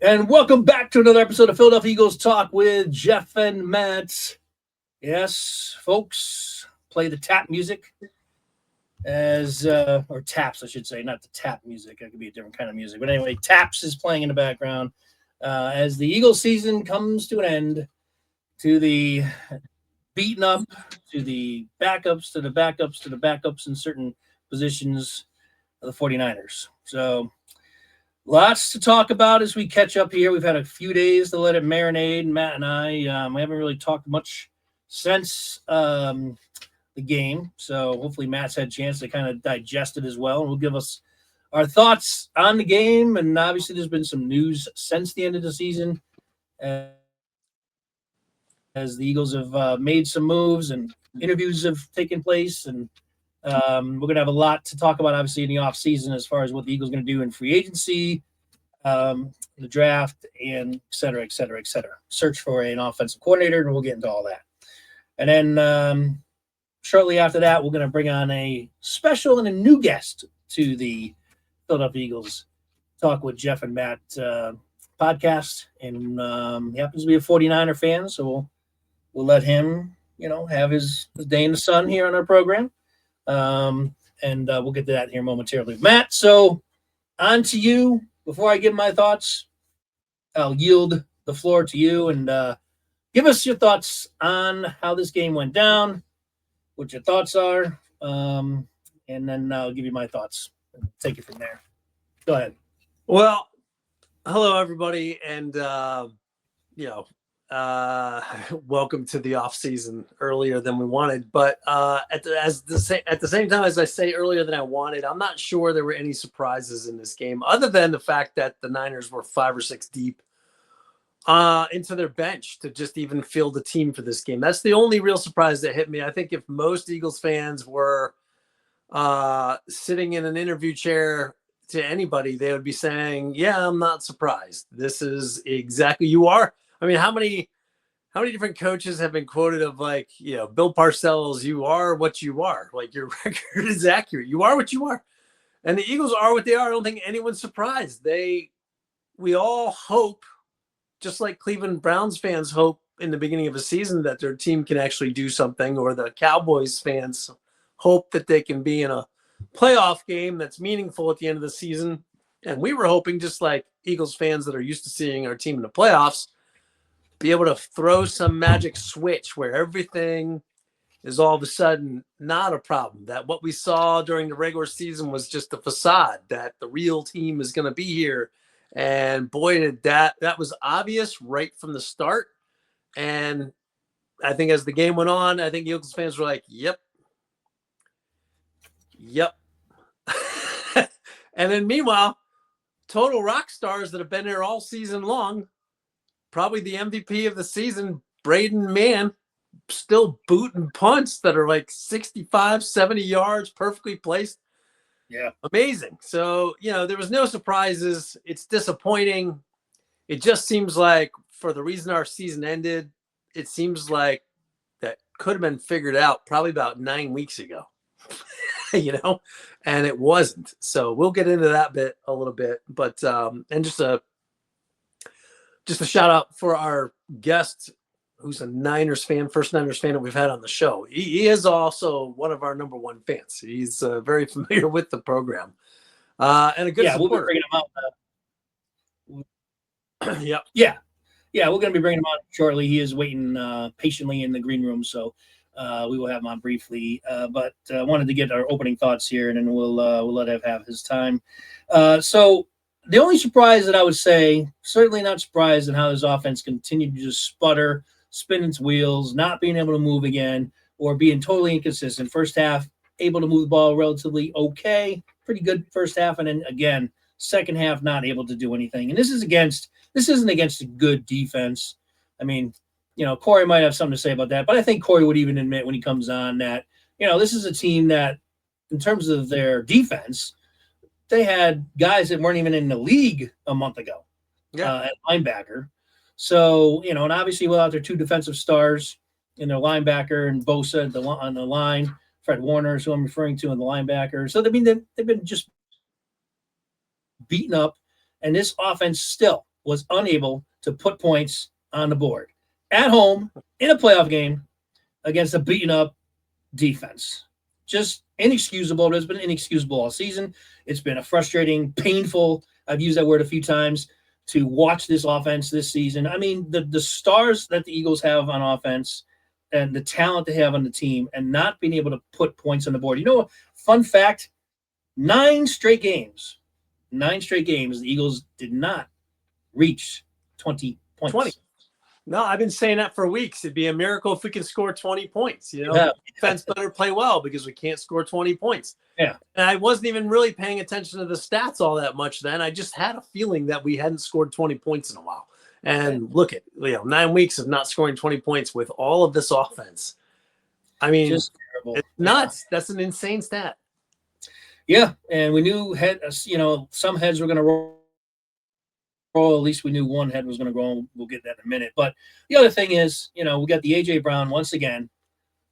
And welcome back to another episode of Philadelphia Eagles Talk with Geoff and Matt. Yes, folks, play the tap music or taps, I should say, not the tap music. It could be a different kind of music. But anyway, taps is playing in the background as the Eagles season comes to an end, to the beaten up, to the backups, to the backups, to the backups in certain positions of the 49ers. So lots to talk about as we catch up here. We've had a few days to let it marinate. Matt and I haven't really talked much since the game. So hopefully Matt's had a chance to kind of digest it as well. And will give us our thoughts on the game. And obviously there's been some news since the end of the season as the Eagles have made some moves and interviews have taken place. And we're going to have a lot to talk about, obviously, in the offseason as far as what the Eagles are going to do in free agency, the draft, and et cetera, et cetera, et cetera. Search for an offensive coordinator, and we'll get into all that. And then shortly after that, we're going to bring on a special and a new guest to the Philadelphia Eagles Talk with Geoff and Matt podcast. And he happens to be a 49er fan, so we'll let him, have his day in the sun here on our program. And we'll get to that here momentarily. Matt, so on to you. Before I give my thoughts, I'll yield the floor to you and give us your thoughts on how this game went down, what your thoughts are, and then I'll give you my thoughts and take it from there. Go ahead. Well, hello, everybody, and welcome to the off season earlier than we wanted. But at the same time as I say earlier than I wanted, I'm not sure there were any surprises in this game other than the fact that the Niners were 5 or 6 deep into their bench to just even field the team for this game. That's the only real surprise that hit me. I think if most Eagles fans were sitting in an interview chair to anybody, they would be saying, yeah, I'm not surprised. This is exactly you are. I mean, how many different coaches have been quoted of Bill Parcells, you are what you are. Like, your record is accurate. You are what you are. And the Eagles are what they are. I don't think anyone's surprised. We all hope, just like Cleveland Browns fans hope in the beginning of a season that their team can actually do something, or the Cowboys fans hope that they can be in a playoff game that's meaningful at the end of the season. And we were hoping, just like Eagles fans that are used to seeing our team in the playoffs, be able to throw some magic switch where everything is all of a sudden not a problem, that what we saw during the regular season was just a facade, that the real team is going to be here. And boy, did that was obvious right from the start. And I think as the game went on, I think Eagles fans were like, yep. And then meanwhile, total rock stars that have been there all season long, probably the MVP of the season, Braden Mann, still booting punts that are like 65, 70 yards, perfectly placed. Yeah. Amazing. So, there was no surprises. It's disappointing. It just seems like, for the reason our season ended, it seems like that could have been figured out probably about 9 weeks ago, and it wasn't. So we'll get into that bit a little bit, but, and just a shout out for our guest, who's a Niners fan, first Niners fan that we've had on the show. He is also one of our number one fans. He's very familiar with the program and a good supporter. We'll be bringing him out. Yep. Yeah, we're going to be bringing him on shortly. He is waiting patiently in the green room, so we will have him on briefly. But I wanted to get our opening thoughts here, and then we'll let him have his time. So the only surprise that I would say, certainly not surprised in how this offense continued to just sputter, spin its wheels, not being able to move again, or being totally inconsistent. First half, able to move the ball relatively okay, pretty good first half, and then again, second half, not able to do anything. And this isn't against a good defense. I mean, Corey might have something to say about that, but I think Corey would even admit when he comes on that, this is a team that, in terms of their defense, they had guys that weren't even in the league a month ago at linebacker. So, and obviously without their 2 defensive stars in their linebacker and Bosa on the line, Fred Warner is who I'm referring to in the linebacker. So, they've been just beaten up, and this offense still was unable to put points on the board at home in a playoff game against a beaten up defense. Just inexcusable. It's been inexcusable all season. It's been a frustrating, painful, I've used that word a few times, to watch this offense this season. I mean, the stars that the Eagles have on offense and the talent they have on the team and not being able to put points on the board. You know, fun fact, 9 straight games, the Eagles did not reach 20 points. 20. No, I've been saying that for weeks. It'd be a miracle if we can score 20 points. You know, Yeah. defense better play well because we can't score 20 points. Yeah. And I wasn't even really paying attention to the stats all that much then. I just had a feeling that we hadn't scored 20 points in a while. And look at, 9 weeks of not scoring 20 points with all of this offense. I mean, Just terrible. It's nuts. That's an insane stat. Yeah, and we knew some heads were going to roll. At least we knew one head was going to roll. We'll get that in a minute. But the other thing is, we got the A.J. Brown once again,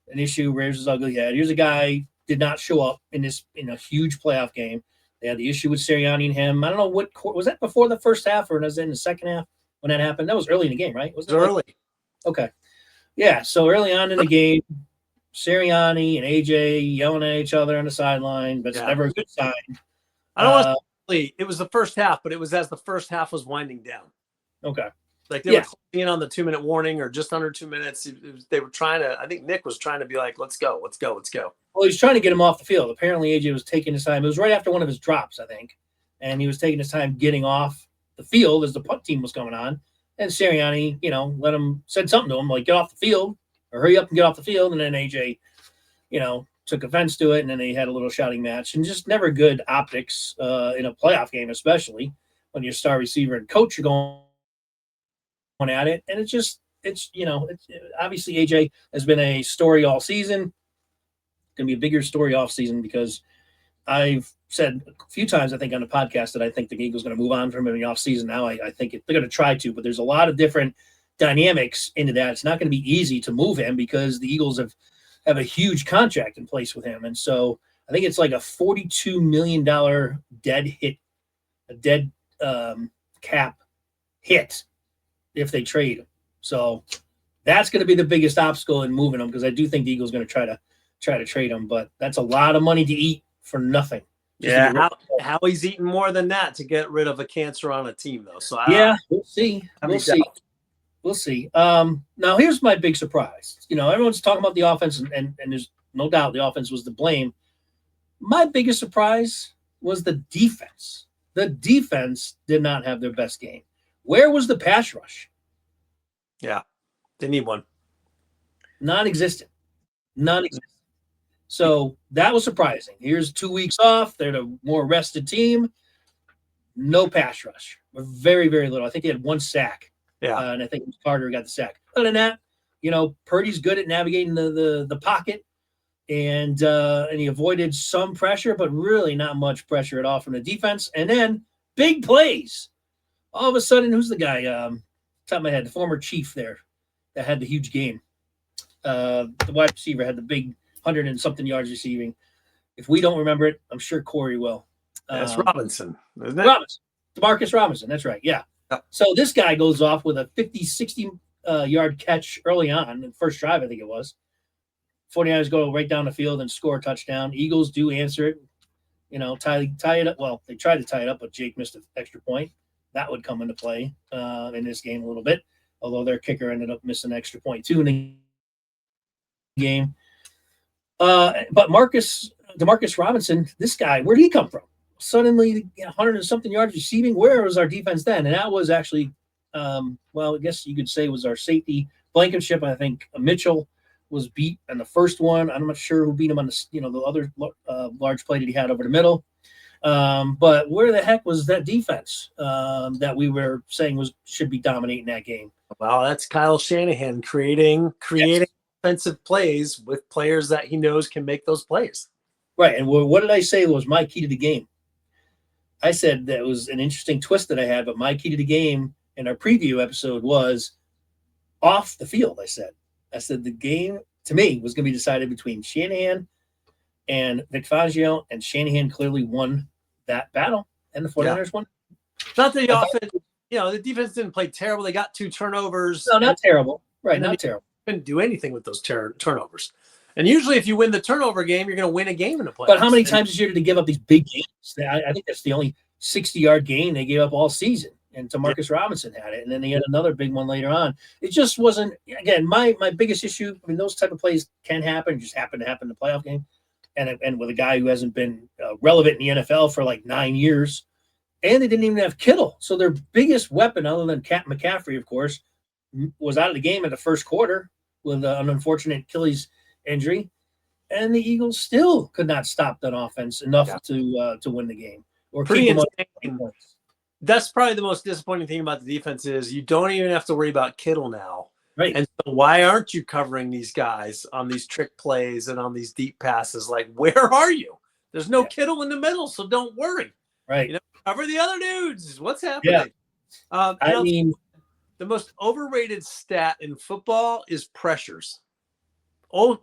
an issue, rears his ugly head. Here's a guy did not show up in a huge playoff game. They had the issue with Sirianni and him. I don't know was that before the first half or was it in the second half when that happened? That was early in the game, right? Was it early? Okay. Yeah, so early on in the game, Sirianni and AJ yelling at each other on the sideline. That's never a good sign. I don't want to say it was the first half, but it was as the first half was winding down. Okay. Like they were closing in on the 2-minute warning or just under 2 minutes. They were trying to, I think Nick was trying to be like, let's go. Well, he's trying to get him off the field. Apparently, AJ was taking his time. It was right after one of his drops, I think. And he was taking his time getting off the field as the punt team was coming on. And Sirianni, said something to him, like, get off the field or hurry up and get off the field. And then AJ, took offense to it. And then they had a little shouting match. And just never good optics in a playoff game, especially when your star receiver and coach are going at it. And it's obviously AJ has been a story all season. Going to be a bigger story off season because I've said a few times, I think, on the podcast that I think the Eagles going to move on from him in the off season. Now I think they're going to try to, but there's a lot of different dynamics into that. It's not going to be easy to move him because the Eagles have a huge contract in place with him. And so I think it's like a $42 million dead cap hit if they trade him. So that's going to be the biggest obstacle in moving him because I do think the Eagles are going to try to trade him, but that's a lot of money to eat for nothing. Yeah, how he's eating more than that to get rid of a cancer on a team, though. So we'll see. We'll see. Now here's my big surprise. Everyone's talking about the offense, and there's no doubt the offense was to blame. My biggest surprise was the defense. The defense did not have their best game. Where was the pass rush? Yeah, they need one. Non-existent. So that was surprising. Here's 2 weeks off. They're the more rested team. No pass rush. Very, very little. I think they had 1 sack. Yeah. And I think Carter got the sack. Other than that, Purdy's good at navigating the pocket. And he avoided some pressure, but really not much pressure at all from the defense. And then big plays. All of a sudden, who's the guy? Top of my head, the former Chief there that had the huge game. The wide receiver had the big 100 and something yards receiving. If we don't remember it, I'm sure Corey will. That's Robinson, isn't it? Demarcus Robinson. That's right. Yeah. So this guy goes off with a 50, 60 yard catch early on, the first drive, I think it was. 49ers go right down the field and score a touchdown. Eagles do answer it. Tie it up. Well, they tried to tie it up, but Jake missed an extra point. That would come into play in this game a little bit, although their kicker ended up missing an extra point too in the game. But Demarcus Robinson, this guy, where did he come from? Suddenly, 100 and something yards receiving. Where was our defense then? And that was actually, I guess you could say was our safety Blankenship. I think Mitchell was beat on the first one. I'm not sure who beat him on the other large play that he had over the middle. But where the heck was that defense that we were saying should be dominating that game? Well, that's Kyle Shanahan creating offensive plays with players that he knows can make those plays. Right. And what did I say was my key to the game? I said that was an interesting twist that I had, but my key to the game in our preview episode was off the field. I said the game to me was going to be decided between Shanahan and Vic Fangio, and Shanahan clearly won that battle, and the 49ers won. Not the offense the defense didn't play terrible. They got 2 turnovers. No, not terrible. Right, and then not terrible. Couldn't do anything with those turnovers. And usually, if you win the turnover game, you're going to win a game in the playoffs. But how many times this year did they give up these big games? I think that's the only 60-yard game they gave up all season. And Demarcus Robinson had it, and then they had another big one later on. It just wasn't. Again, my biggest issue. I mean, those type of plays can happen. Just happen to happen in the playoff game, and with a guy who hasn't been relevant in the NFL for like 9 years, and they didn't even have Kittle. So their biggest weapon, other than McCaffrey, of course, was out of the game in the first quarter with an unfortunate Achilles injury, and the Eagles still could not stop that offense enough to win the game or Pretty keep them insane. up points. That's probably the most disappointing thing about the defense is you don't even have to worry about Kittle now. Right. And so why aren't you covering these guys on these trick plays and on these deep passes? Like, where are you? There's no Kittle in the middle, so don't worry. Right. Cover the other dudes. What's happening? Yeah. The most overrated stat in football is pressures.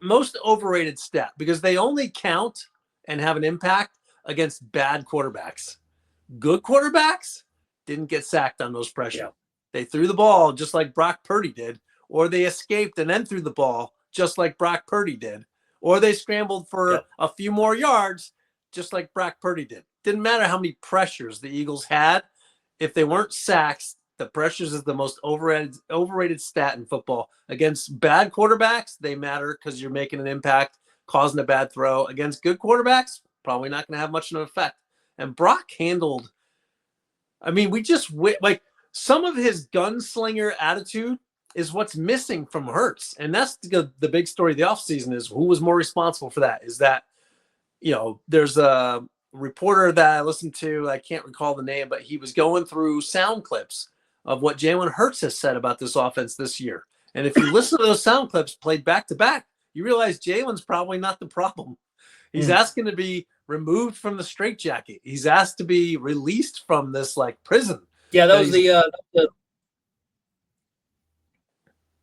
Most overrated stat because they only count and have an impact against bad quarterbacks. Good quarterbacks didn't get sacked on those pressures. Yeah. They threw the ball just like Brock Purdy did, or they escaped and then threw the ball just like Brock Purdy did, or they scrambled for a few more yards just like Brock Purdy did. Didn't matter how many pressures the Eagles had. If they weren't sacks, the pressures is the most overrated stat in football. Against bad quarterbacks, they matter because you're making an impact, causing a bad throw. Against good quarterbacks, probably not going to have much of an effect. And Brock handled, like some of his gunslinger attitude is what's missing from Hurts. And that's the big story of the offseason is who was more responsible for that. Is that, there's a reporter that I listened to, I can't recall the name, but he was going through sound clips of what Jalen Hurts has said about this offense this year. And if you listen to those sound clips played back to back, you realize Jalen's probably not the problem. He's asking to be removed from the straitjacket. He's asked to be released from this like prison. Yeah, that was the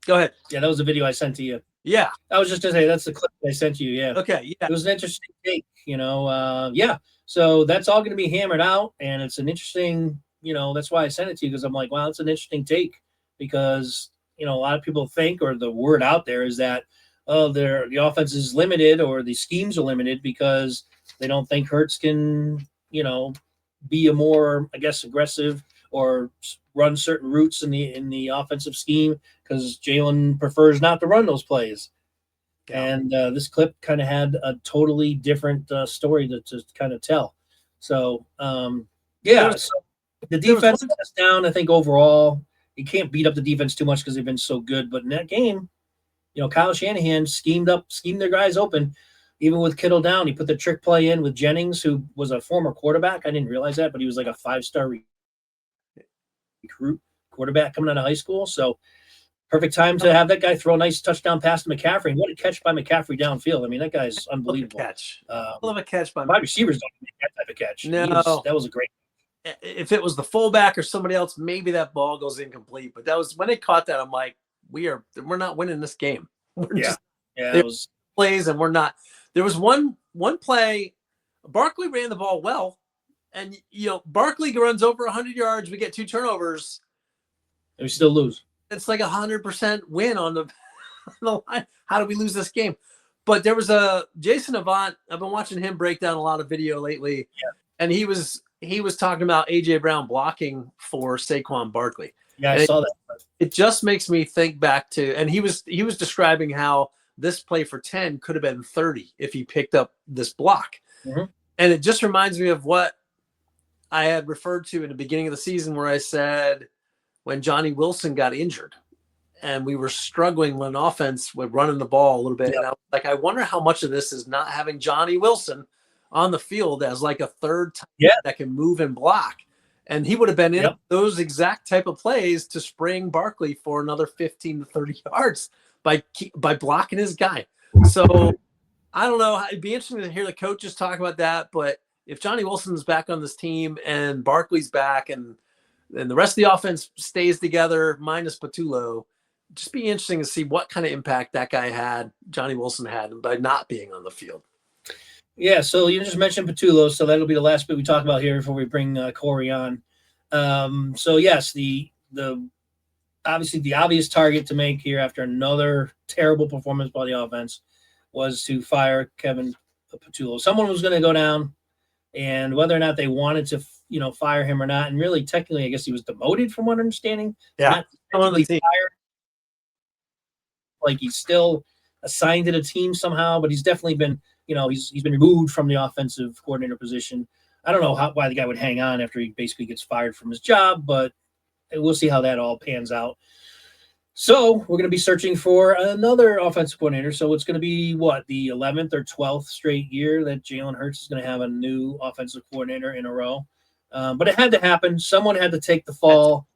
Go ahead. Yeah, that was the video I sent to you. Yeah. I was just going to say that's the clip I sent you. Yeah. Okay. Yeah. It was an interesting take, So that's all going to be hammered out. And it's an interesting, that's why I sent it to you because I'm like, wow, it's an interesting take because, a lot of people think or the word out there is that, the offense is limited or the schemes are limited because they don't think Hurts can, be a more, aggressive or run certain routes in the offensive scheme because Jalen prefers not to run those plays. Yeah. And this clip kind of had a totally different story to kind of tell. So, so the defense is down, I think, overall. You can't beat up the defense too much because they've been so good. But in that game, Kyle Shanahan schemed their guys open. Even with Kittle down, he put the trick play in with Jennings, who was a former quarterback. I didn't realize that, but he was like a 5-star recruit quarterback coming out of high school. So perfect time to have that guy throw a nice touchdown pass to McCaffrey. And what a catch by McCaffrey downfield. I mean, that guy's unbelievable. Love a catch by wide receivers don't make that type of catch. No. That was a great catch. If it was the fullback or somebody else, maybe that ball goes incomplete. But that was when they caught that, I'm like, we're not winning this game. It was plays and we're not. There was one play, Barkley ran the ball well, and Barkley runs over 100 yards. We get 2 turnovers, and we still lose. It's like 100% win on the line. How do we lose this game? But there was a Jason Avant. I've been watching him break down a lot of video lately, and he was talking about AJ Brown blocking for Saquon Barkley. Yeah, I saw that. It just makes me think back to, and he was describing how this play for 10 could have been 30 if he picked up this block. Mm-hmm. And it just reminds me of what I had referred to in the beginning of the season where I said when Johnny Wilson got injured and we were struggling when offense with running the ball a little bit. Yeah. And I was like, I wonder how much of this is not having Johnny Wilson on the field as like a third time that can move and block. And he would have been in those exact type of plays to spring Barkley for another 15 to 30 yards by blocking his guy. So I don't know. It'd be interesting to hear the coaches talk about that. But if Johnny Wilson's back on this team and Barkley's back and the rest of the offense stays together minus Patullo, just be interesting to see what kind of impact that guy had, Johnny Wilson had, by not being on the field. Yeah, so you just mentioned Patullo, so that'll be the last bit we talk about here before we bring Corey on. So yes, the obviously the obvious target to make here after another terrible performance by the offense was to fire Kevin Patullo. Someone was going to go down, and whether or not they wanted to, fire him or not, and really technically, I guess he was demoted from what I'm understanding. Yeah, Not technically fired, like he's still assigned to the team somehow, but he's definitely been, he's been removed from the offensive coordinator position. I don't know why the guy would hang on after he basically gets fired from his job, but we'll see how that all pans out. So we're going to be searching for another offensive coordinator. So it's going to be the 11th or 12th straight year that Jalen Hurts is going to have a new offensive coordinator in a row. But it had to happen. Someone had to take the fall.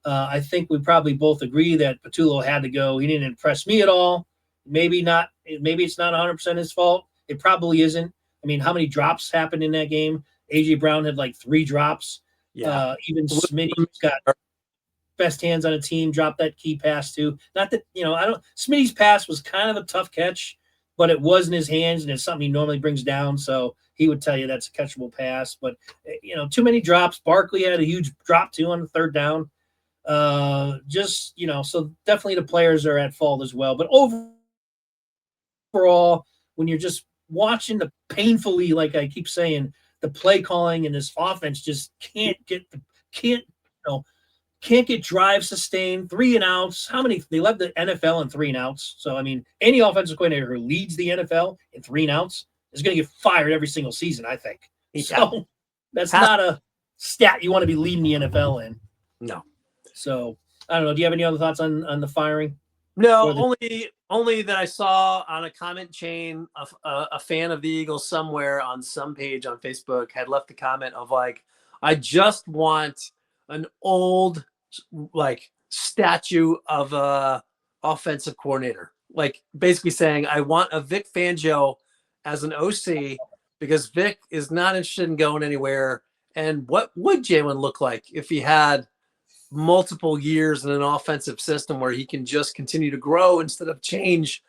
I think we probably both agree that Patullo had to go. He didn't impress me at all. Maybe not. Maybe it's not 100% his fault. It probably isn't. I mean, how many drops happened in that game? A.J. Brown had like 3 drops. Yeah. Even Smitty's got best hands on a team, dropped that key pass too. Not that, Smitty's pass was kind of a tough catch, but it was in his hands and it's something he normally brings down. So he would tell you that's a catchable pass. But, too many drops. Barkley had a huge drop too on the 3rd down. So definitely the players are at fault as well. But overall, when you're just watching the painfully, like I keep saying, the play calling and this offense just can't get drive sustained, 3 and outs. How many? They led the NFL in 3 and outs. So, I mean, any offensive coordinator who leads the NFL in 3 and outs is going to get fired every single season, I think. Yeah. So that's not a stat you want to be leading the NFL in. No. So, I don't know. Do you have any other thoughts on the firing? No, only that I saw on a comment chain, a fan of the Eagles somewhere on some page on Facebook had left a comment of like, I just want an old statue of a offensive coordinator, like basically saying I want a Vic Fangio as an OC because Vic is not interested in going anywhere. And what would Jalen look like if he had multiple years in an offensive system where he can just continue to grow instead of change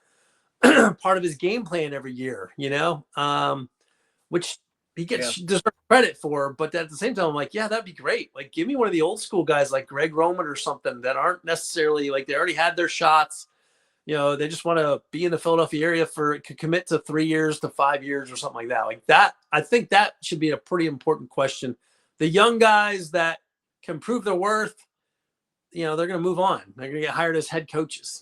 part of his game plan every year, which he gets deserved credit for. But at the same time, I'm like, yeah, that'd be great. Like, give me one of the old school guys like Greg Roman or something that aren't necessarily like they already had their shots. They just want to be in the Philadelphia area commit to 3 years to 5 years or something like that. Like that, I think that should be a pretty important question. The young guys that can prove their worth, they're going to move on. They're going to get hired as head coaches,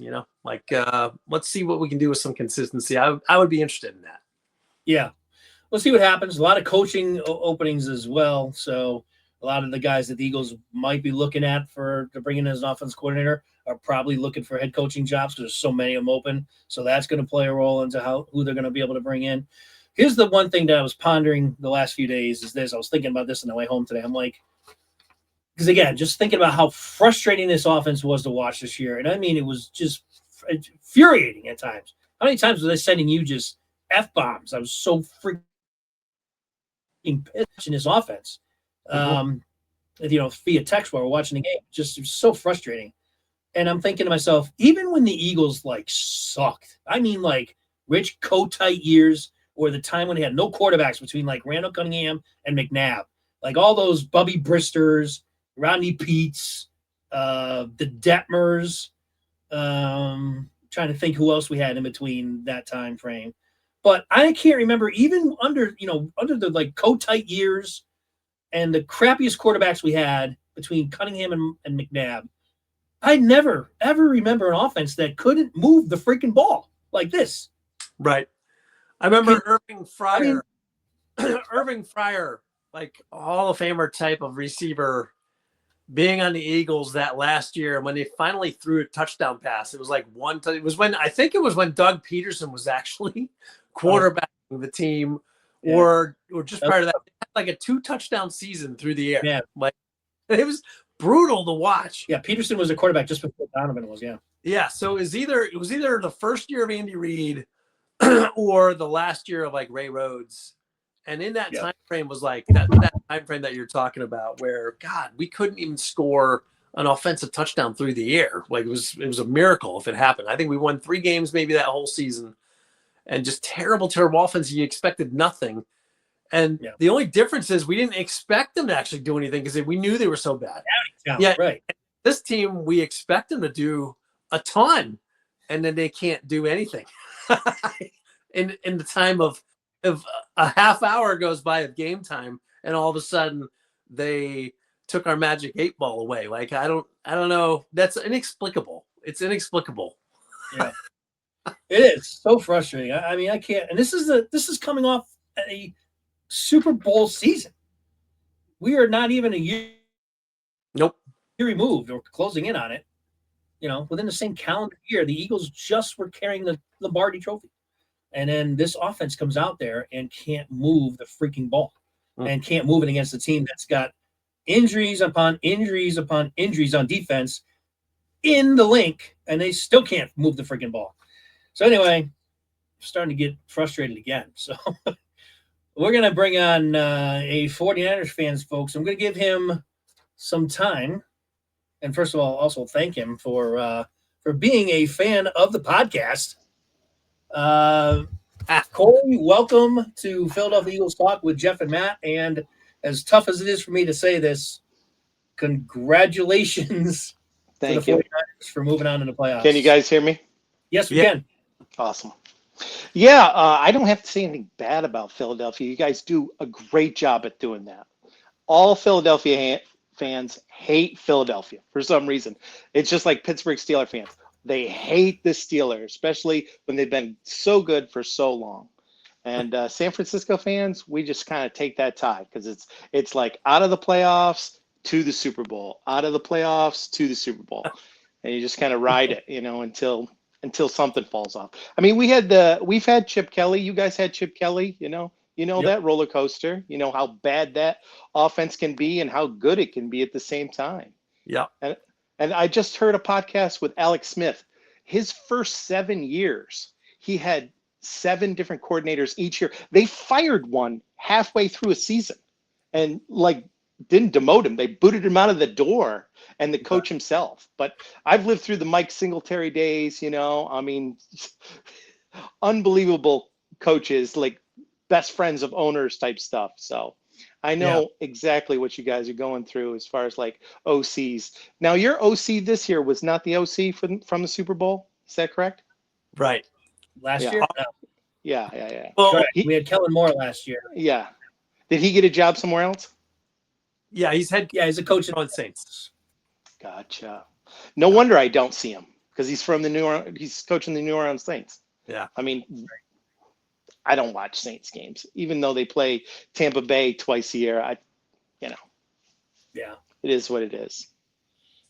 let's see what we can do with some consistency. I would be interested in that. Yeah. We'll see what happens. A lot of coaching openings as well. So a lot of the guys that the Eagles might be looking at to bring in as an offense coordinator are probably looking for head coaching jobs because there's so many of them open. So that's going to play a role into who they're going to be able to bring in. Here's the one thing that I was pondering the last few days is this. I was thinking about this on the way home today. I'm like, because again, just thinking about how frustrating this offense was to watch this year. And I mean, it was just infuriating at times. How many times was I sending you just F-bombs? I was so freaking pissed in this offense. Via text while we're watching the game. Just it was so frustrating. And I'm thinking to myself, even when the Eagles sucked, I mean Rich Kotite years or the time when they had no quarterbacks between Randall Cunningham and McNabb, all those Bubby Bristers, Rodney Peets, the Detmers, trying to think who else we had in between that time frame. But I can't remember even under the Kotite years and the crappiest quarterbacks we had between Cunningham and McNabb. I never, ever remember an offense that couldn't move the freaking ball like this. Right. I remember Irving Fryer, like Hall of Famer type of receiver, being on the Eagles that last year when they finally threw a touchdown pass. It was it was when Doug Peterson was actually quarterbacking the team, or just prior to that, they had a 2-touchdown season through the air. Yeah. It was brutal to watch. Yeah, Peterson was a quarterback just before Donovan was. Yeah. Yeah. So it was either the first year of Andy Reid or the last year of Ray Rhodes. And in that time frame was that time frame that you're talking about where, God, we couldn't even score an offensive touchdown through the air. It was a miracle if it happened. I think we won 3 games maybe that whole season, and just terrible offense. You expected nothing. And Yeah. the only difference is we didn't expect them to actually do anything because we knew they were so bad. Yeah, right. This team, we expect them to do a ton, and then they can't do anything. in the time of a half hour goes by of game time, and all of a sudden they took our magic 8 ball away. Like I don't know. That's inexplicable. It's inexplicable. Yeah, it is so frustrating. I mean, I can't. And this is coming off a Super Bowl season. We are not even a year Nope. removed or closing in on it. Within the same calendar year, the Eagles just were carrying the Lombardi Trophy, and then this offense comes out there and can't move the freaking ball, and can't move it against a team that's got injuries upon injuries upon injuries on defense in the link, and they still can't move the freaking ball. So anyway, I'm starting to get frustrated again. So we're going to bring on a 49ers fans, folks. I'm going to give him some time. And first of all, also thank him for being a fan of the podcast. Corey, welcome to Philadelphia Eagles Talk with Geoff and Matt. And as tough as it is for me to say this, congratulations Thank to the you 49ers for moving on in the playoffs. Can you guys hear me? Yes, we can. Awesome. Yeah, I don't have to say anything bad about Philadelphia. You guys do a great job at doing that. All Philadelphia fans hate Philadelphia for some reason. It's just like Pittsburgh Steelers fans. They hate the Steelers, especially when they've been so good for so long. And San Francisco fans, we just kind of take that tie because it's like out of the playoffs to the Super Bowl, out of the playoffs to the Super Bowl, and you just kind of ride it, until something falls off. I mean, we've had Chip Kelly. You guys had Chip Kelly. Yep. That roller coaster. You know how bad that offense can be and how good it can be at the same time. Yeah. And I just heard a podcast with Alex Smith. His first 7 years, he had 7 different coordinators each year. They fired one halfway through a season and didn't demote him. They booted him out of the door and the coach himself. But I've lived through the Mike Singletary days, I mean, unbelievable coaches, like best friends of owners type stuff. So I know exactly what you guys are going through as far as like OCs. Now your OC this year was not the OC from the Super Bowl. Is that correct? Right. Last Yeah. year? No. Yeah. Well, We had Kellen Moore last year. Yeah. Did he get a job somewhere else? yeah, he's He's a coach on Saints. Gotcha. No wonder I don't see him because he's coaching the New Orleans Saints. Yeah. I mean, I don't watch Saints games, even though they play Tampa Bay twice a year. Yeah. It is what it is.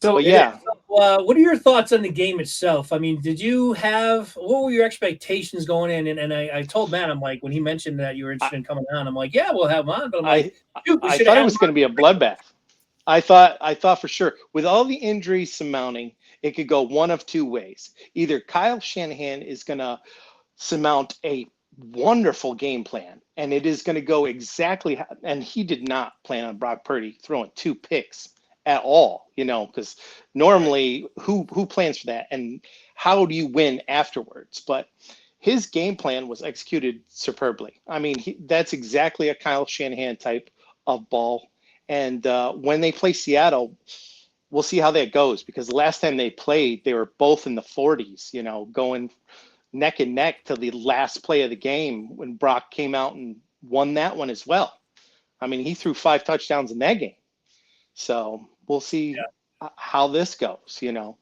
So But yeah, What are your thoughts on the game itself? I mean, what were your expectations going in? And I told Matt, I'm like, when he mentioned that you were interested in coming on, I'm like, yeah, we'll have him on. But I'm like, I thought it was going to be a bloodbath. I thought for sure with all the injuries surmounting, it could go one of two ways. Either Kyle Shanahan is going to surmount a wonderful game plan, and it is going to go exactly and he did not plan on Brock Purdy throwing 2 picks at all, because normally who plans for that and how do you win afterwards? But his game plan was executed superbly. I mean, that's exactly a Kyle Shanahan type of ball. And when they play Seattle, we'll see how that goes because the last time they played, they were both in the 40s, going neck and neck to the last play of the game when Brock came out and won that one as well. I mean, he threw 5 touchdowns in that game. So we'll see how this goes,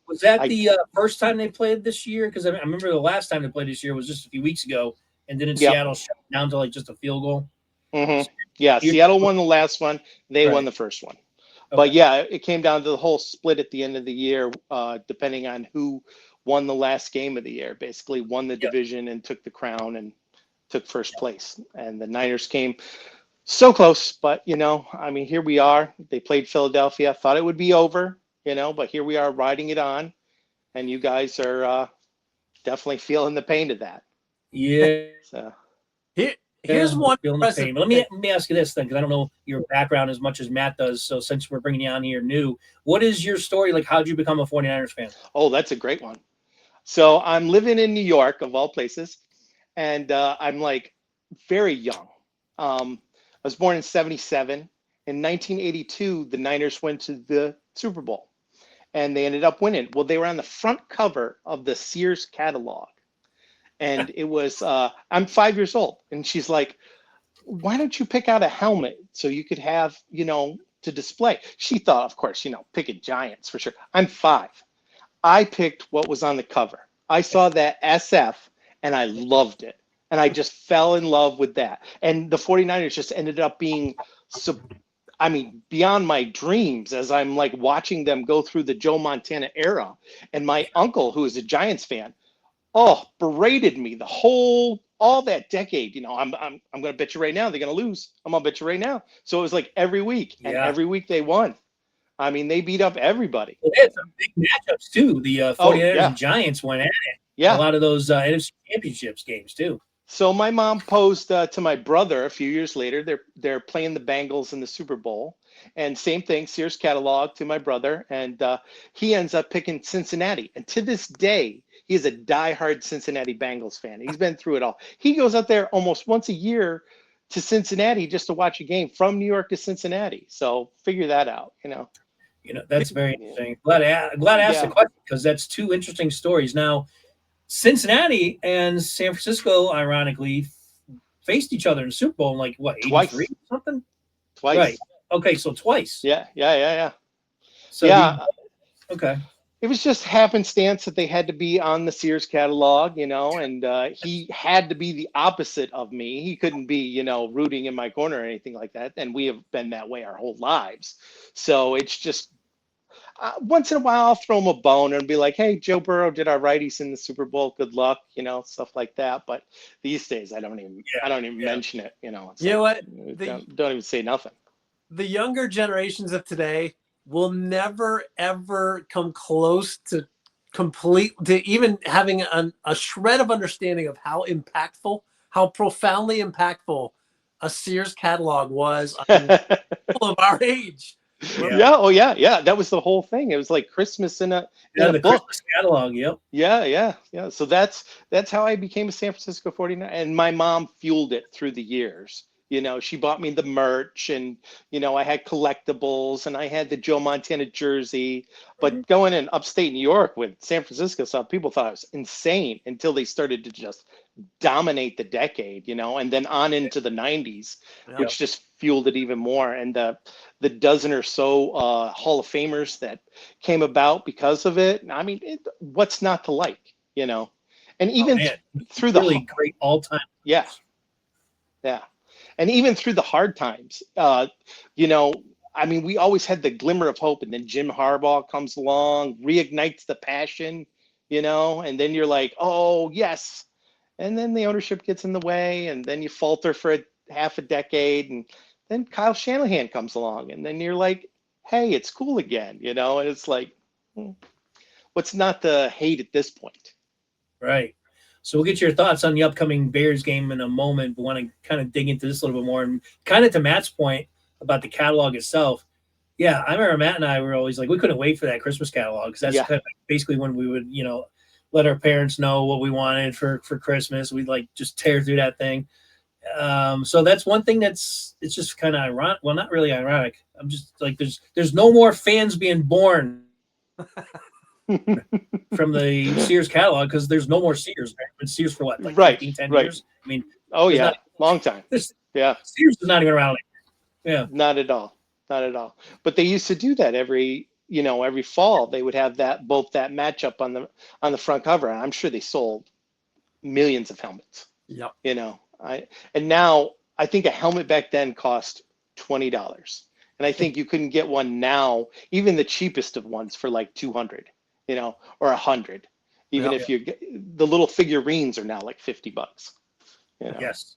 Was that the first time they played this year? Because I remember the last time they played this year was just a few weeks ago, and didn't Seattle shut down to just a field goal? Mm-hmm. Yeah, Seattle won the last one. They won the first one. Okay. But yeah, it came down to the whole split at the end of the year, depending on who won the last game of the year. Basically won the division and took the crown and took first place. And the Niners came so close, but I mean, here we are. They played Philadelphia. Thought it would be over, but here we are riding it on, and you guys are definitely feeling the pain of that. Yeah. So here's one. Let me ask you this then, because I don't know your background as much as Matt does. So since we're bringing you on here new, what is your story? Like, how'd you become a 49ers fan? Oh, that's a great one. So I'm living in New York, of all places, and I'm like very young. was born in 77. In 1982, the Niners went to the Super Bowl and they ended up winning. Well, they were on the front cover of the Sears catalog. And it was, I'm 5 years old. And she's like, why don't you pick out a helmet so you could have, to display? She thought, of course, pick Giants for sure. I'm 5. I picked what was on the cover. I saw that SF and I loved it. And I just fell in love with that. And the 49ers just ended up being, beyond my dreams as I'm like watching them go through the Joe Montana era. And my uncle, who is a Giants fan, berated me all that decade. I'm going to bet you right now they're going to lose. I'm going to bet you right now. So it was like every week, and every week they won. I mean, they beat up everybody. Well, they had some big matchups too. The 49ers and Giants went at it. Yeah. A lot of those NFC Championships games too. So my mom posed to my brother a few years later. They're playing the Bengals in the Super Bowl, and same thing, Sears catalog to my brother, and he ends up picking Cincinnati. And to this day, he is a diehard Cincinnati Bengals fan. He's been through it all. He goes out there almost once a year to Cincinnati just to watch a game from New York to Cincinnati. So figure that out, that's very interesting. Glad I asked the question because that's two interesting stories. Now, Cincinnati and San Francisco, ironically, faced each other in the Super Bowl in like what, 83 or something? Twice. Right. Okay, so twice. Yeah. So okay. It was just happenstance that they had to be on the Sears catalog, and he had to be the opposite of me. He couldn't be, rooting in my corner or anything like that. And we have been that way our whole lives. So it's just once in a while I'll throw him a bone and be like, hey, Joe Burrow did all right. He's in the Super Bowl. Good luck, stuff like that. But these days I don't even mention it, What? Don't even say nothing. The younger generations of today will never ever come close to even having a shred of understanding of how profoundly impactful a Sears catalog was on people of our age. Yeah. That was the whole thing. It was like Christmas in a book. Christmas catalog. Yep. Yeah. So that's how I became a San Francisco 49er, and my mom fueled it through the years. She bought me the merch, and I had collectibles, and I had the Joe Montana jersey. But going in upstate New York with San Francisco stuff, people thought I was insane until they started to just dominate the decade, and then on into the 90s, which just fueled it even more. And the dozen or so Hall of Famers that came about because of it. I mean, what's not to like, And even through the really great all-time. Yeah. And even through the hard times, we always had the glimmer of hope, and then Jim Harbaugh comes along, reignites the passion, and then you're like, oh, yes. And then the ownership gets in the way, and then you falter for half a decade, and then Kyle Shanahan comes along, and then you're like, hey, it's cool again, and it's like, what's not to hate at this point? Right. So we'll get your thoughts on the upcoming Bears game in a moment, but want to kind of dig into this a little bit more. And kind of to Matt's point about the catalog itself. Yeah, I remember Matt and I were always like, we couldn't wait for that Christmas catalog because that's kind of basically when we would, let our parents know what we wanted for Christmas. We'd like just tear through that thing. So that's one thing it's just kind of ironic. Well, not really ironic. I'm just like, there's no more fans being born from the Sears catalog because there's no more Sears. Right? Been Sears for what, like 15, 10 years? I mean, long time. Sears is not even around anymore. Yeah, not at all. But they used to do that every fall. They would have that matchup on the front cover. And I'm sure they sold millions of helmets. Yep. And now I think a helmet back then cost $20, and I think you couldn't get one now, even the cheapest of ones, for like $200. Or $100, even if the little figurines are now like $50. Yes.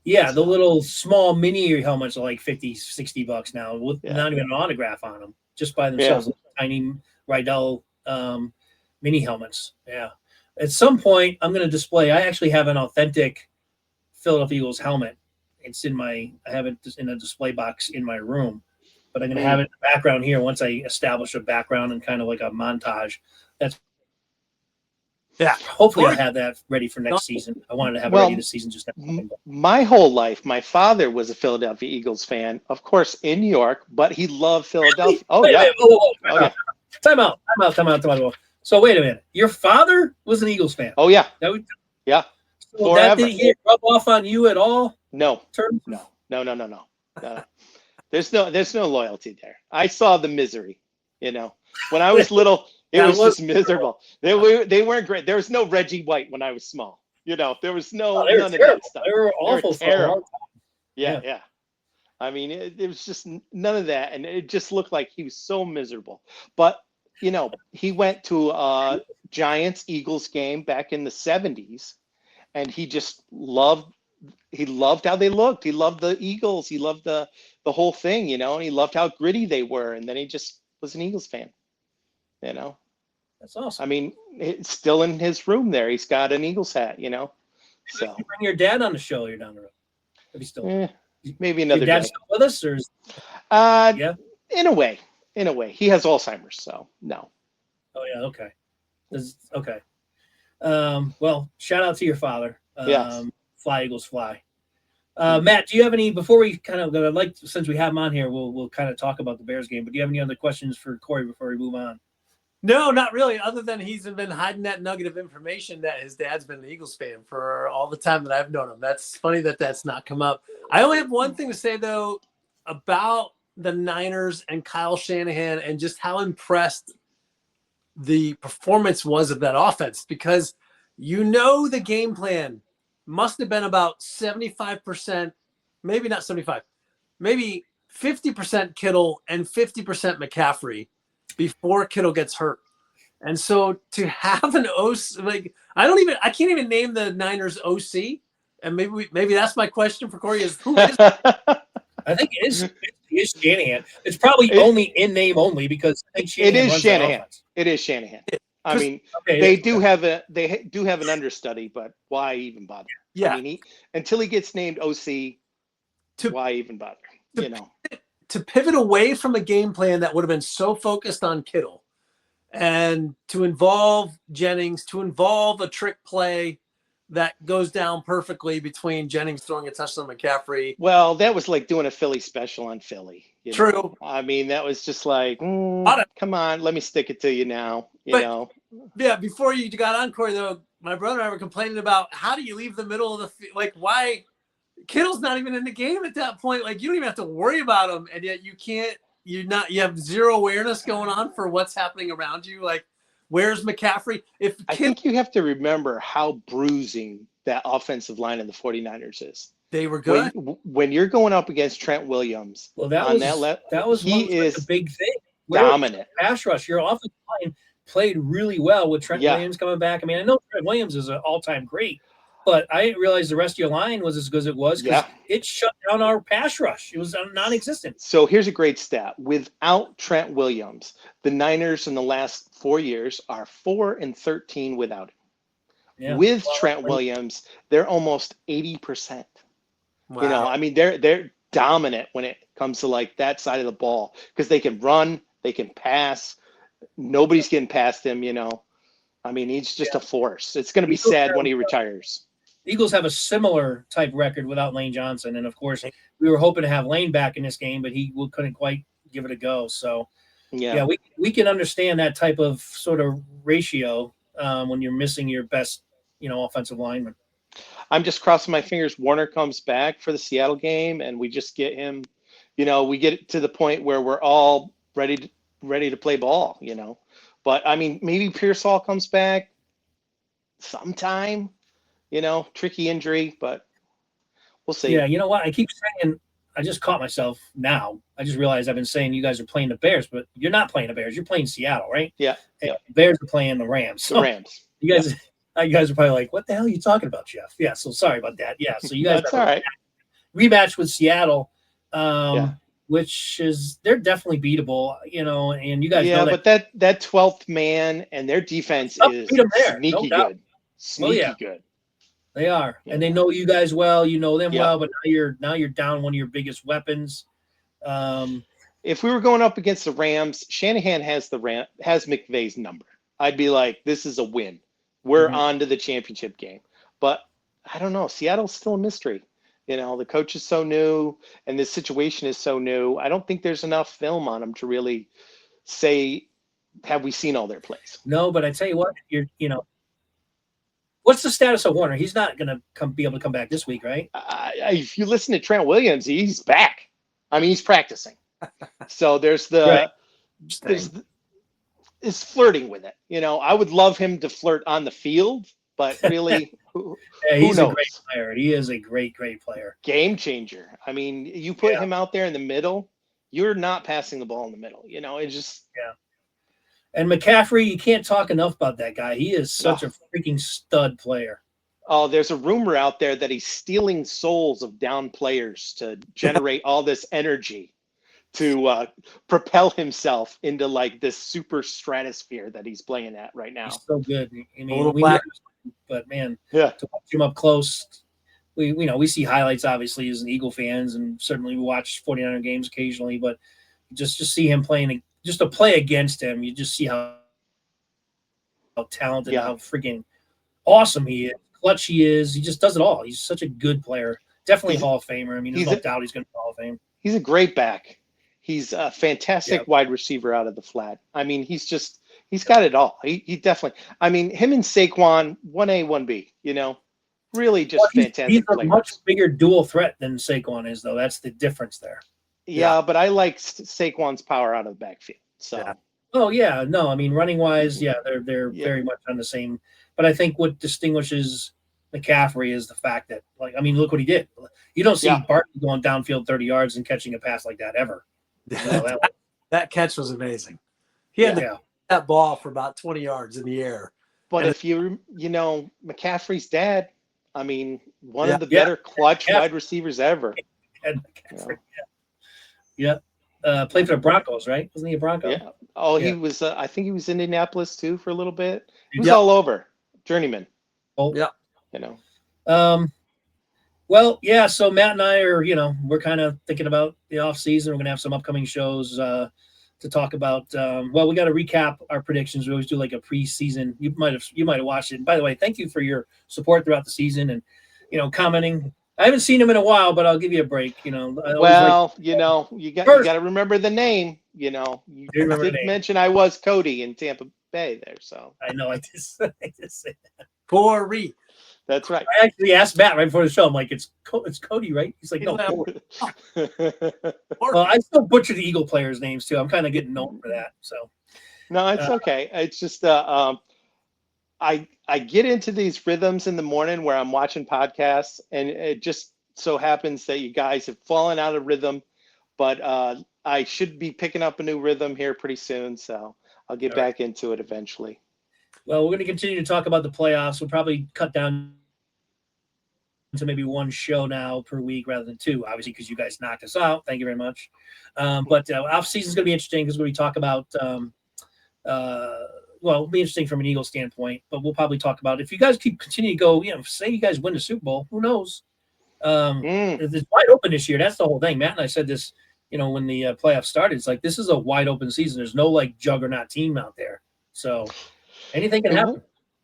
Yeah, the little small mini helmets are like $50, $60 now with not even an autograph on them, just by themselves. Tiny Rydell mini helmets. Yeah. At some point, I'm going to display. I actually have an authentic Philadelphia Eagles helmet. I have it in a display box in my room. But I'm going to have it in the background here once I establish a background and kind of like a montage. That's Yeah. Hopefully, Corey- I'll have that ready for next season. I wanted to have it Well, ready this season. Just My whole life, my father was a Philadelphia Eagles fan, of course, in New York, but he loved Philadelphia. Oh, Wait a yeah. minute. Whoa, Oh, yeah. Time out. So wait a minute. Your father was an Eagles fan. Oh, yeah. That would, Yeah. so that Forever. didn't rub off on you at all? No. Terms? No. There's no loyalty there. I saw the misery, When I was little, it was just miserable. They weren't great. There was no Reggie White when I was small. There was They were none of terrible. that stuff. They were awful for a long terrible. time. Yeah. I mean, it was just none of that, and it just looked like he was so miserable. But he went to a Giants Eagles game back in the '70s, and he just loved. He loved how they looked. He loved the Eagles. He loved the whole thing, and he loved how gritty they were. And then he just was an Eagles fan. That's awesome. I mean, it's still in his room there. He's got an Eagles hat, So You bring your dad on the show. You're down the road. If he's still maybe your another dad's day. still with us, or Yeah. In a way, he has Alzheimer's, so no. Oh yeah, okay. Okay. Well, shout out to your father. Yes. Fly Eagles fly. Matt, do you have any before we kind of since we have him on here, we'll kind of talk about the Bears game. But do you have any other questions for Corey before we move on? No, not really. Other than he's been hiding that nugget of information that his dad's been an Eagles fan for all the time that I've known him. That's funny that's not come up. I only have one thing to say though about the Niners and Kyle Shanahan and just how impressed the performance was of that offense, because the game plan must have been about 75%, maybe not 75, maybe 50% Kittle and 50% McCaffrey before Kittle gets hurt. And so to have an OC, I can't even name the Niners OC. And maybe that's my question for Corey is who is I think it is Shanahan. It's probably only in name only because I think Shanahan runs that offense. It is Shanahan. I mean, okay, they do have an understudy, but why even bother? Yeah. I mean, until he gets named OC, why even bother? To pivot away from a game plan that would have been so focused on Kittle and to involve Jennings, to involve a trick play that goes down perfectly between Jennings throwing a touchdown to McCaffrey. Well, that was like doing a Philly special on Philly. True. I mean, that was just like, come on, let me stick it to you now. Yeah, before you got on, Corey, though, my brother and I were complaining about how do you leave the middle of why Kittle's not even in the game at that point. Like, you don't even have to worry about him, and yet you have zero awareness going on for what's happening around you. Like, where's McCaffrey? I think you have to remember how bruising that offensive line of the 49ers is. They were good. When you're going up against Trent Williams, well, that was the big thing. Dominant. Pass rush. Your offensive line played really well with Trent Williams coming back. I mean, I know Trent Williams is an all-time great, but I didn't realize the rest of your line was as good as it was because it shut down our pass rush. It was non-existent. So here's a great stat. Without Trent Williams, the Niners in the last 4 years are 4-13 without him. Yeah. With Trent Williams, they're almost 80%. Wow. I mean, they're dominant when it comes to like that side of the ball because they can run, they can pass. Nobody's getting past him, I mean, he's just a force. It's going to be sad when he retires. Eagles have a similar type record without Lane Johnson. And, of course, we were hoping to have Lane back in this game, but he couldn't quite give it a go. So, we can understand that type of sort of ratio when you're missing your best, offensive lineman. I'm just crossing my fingers Warner comes back for the Seattle game, and we just get him, we get to the point where we're all ready to play ball, But, I mean, maybe Pearsall comes back sometime. Tricky injury, but we'll see. Yeah, you know what? I keep saying, I just caught myself now. I just realized I've been saying you guys are playing the Bears, but you're not playing the Bears. You're playing Seattle, right? Yeah. The Bears are playing the Rams. So the Rams. You guys are probably like, what the hell are you talking about, Geoff? Yeah, so sorry about that. Yeah, so you guys That's all right. Rematch with Seattle, which they're definitely beatable, and you guys know that. Yeah, but that 12th man and their defense is sneaky good. Sneaky good. They are, and they know you guys well. You know them well, but now you're down one of your biggest weapons. If we were going up against the Rams, Shanahan has McVay's number. I'd be like, this is a win. we're Mhm. on to the championship game. But I don't know. Seattle's still a mystery. The coach is so new and this situation is so new. I don't think there's enough film on them to really say, have we seen all their plays? No, but I tell you what, what's the status of Warner? He's not going to be able to come back this week, right? If you listen to Trent Williams, he's back. I mean, he's practicing. So there's Right. is flirting with it. I would love him to flirt on the field, but really, who He's knows? a great player. He is a great, great player. Game changer. I mean, you put Yeah. him out there in the middle, you're not passing the ball in the middle. It's just And McCaffrey, you can't talk enough about that guy. He is such a freaking stud player. Oh, there's a rumor out there that he's stealing souls of down players to generate all this energy to propel himself into like this super stratosphere that he's playing at right now. He's so good. I mean, little we black. know, but man, Yeah. to watch him up close, we see highlights obviously as an Eagle fans, and certainly we watch 49er games occasionally. But just see him playing, just to play against him, you just see how talented, how freaking awesome he is, clutch he is. He just does it all. He's such a good player. Definitely Hall of Famer. I mean, there's no doubt he's going to be Hall of Fame. He's a great back. He's a fantastic wide receiver out of the flat. I mean, he's got it all. He definitely. I mean, him and Saquon, 1A, 1B. Really just fantastic. He's a players. much bigger dual threat than Saquon is, though. That's the difference there. Yeah, but I like Saquon's power out of the backfield. So. Yeah. Oh yeah, no, I mean running wise, they're very much on the same. But I think what distinguishes McCaffrey is the fact that, like, I mean, look what he did. You don't see Barkley going downfield 30 yards and catching a pass like that ever. That catch was amazing. He had that ball for about 20 yards in the air. But if McCaffrey's dad, I mean, one of the better clutch wide receivers ever. Played for the Broncos, right? Wasn't he a Bronco? Yeah. Oh, he was. I think he was in Indianapolis too for a little bit. He was all over. Journeyman. Oh, yeah. Well, yeah. So Matt and I are, we're kind of thinking about the off season. We're gonna have some upcoming shows to talk about. We got to recap our predictions. We always do like a preseason. You might have watched it. And by the way, thank you for your support throughout the season and commenting. I haven't seen him in a while, but I'll give you a break. You got to remember the name. You did mention I was Cody in Tampa Bay there, so I know I just say that. Corey. That's right. I actually asked Matt right before the show. I'm like, it's Cody, right? He's like, no. Well, I still butcher the Eagle players' names too. I'm kind of getting known for that. So no, it's okay. It's just I get into these rhythms in the morning where I'm watching podcasts, and it just so happens that you guys have fallen out of rhythm, but I should be picking up a new rhythm here pretty soon, so I'll get back into it eventually. Well, we're going to continue to talk about the playoffs. We'll probably cut down to maybe one show now per week rather than two, obviously, because you guys knocked us out. Thank you very much. But off season is going to be interesting because we talk about it'll be interesting from an Eagles standpoint, but we'll probably talk about if you guys continue to go, say you guys win the Super Bowl, who knows? It's wide open this year. That's the whole thing. Matt and I said this, when the playoffs started. It's like this is a wide open season. There's no like juggernaut team out there, so anything can happen.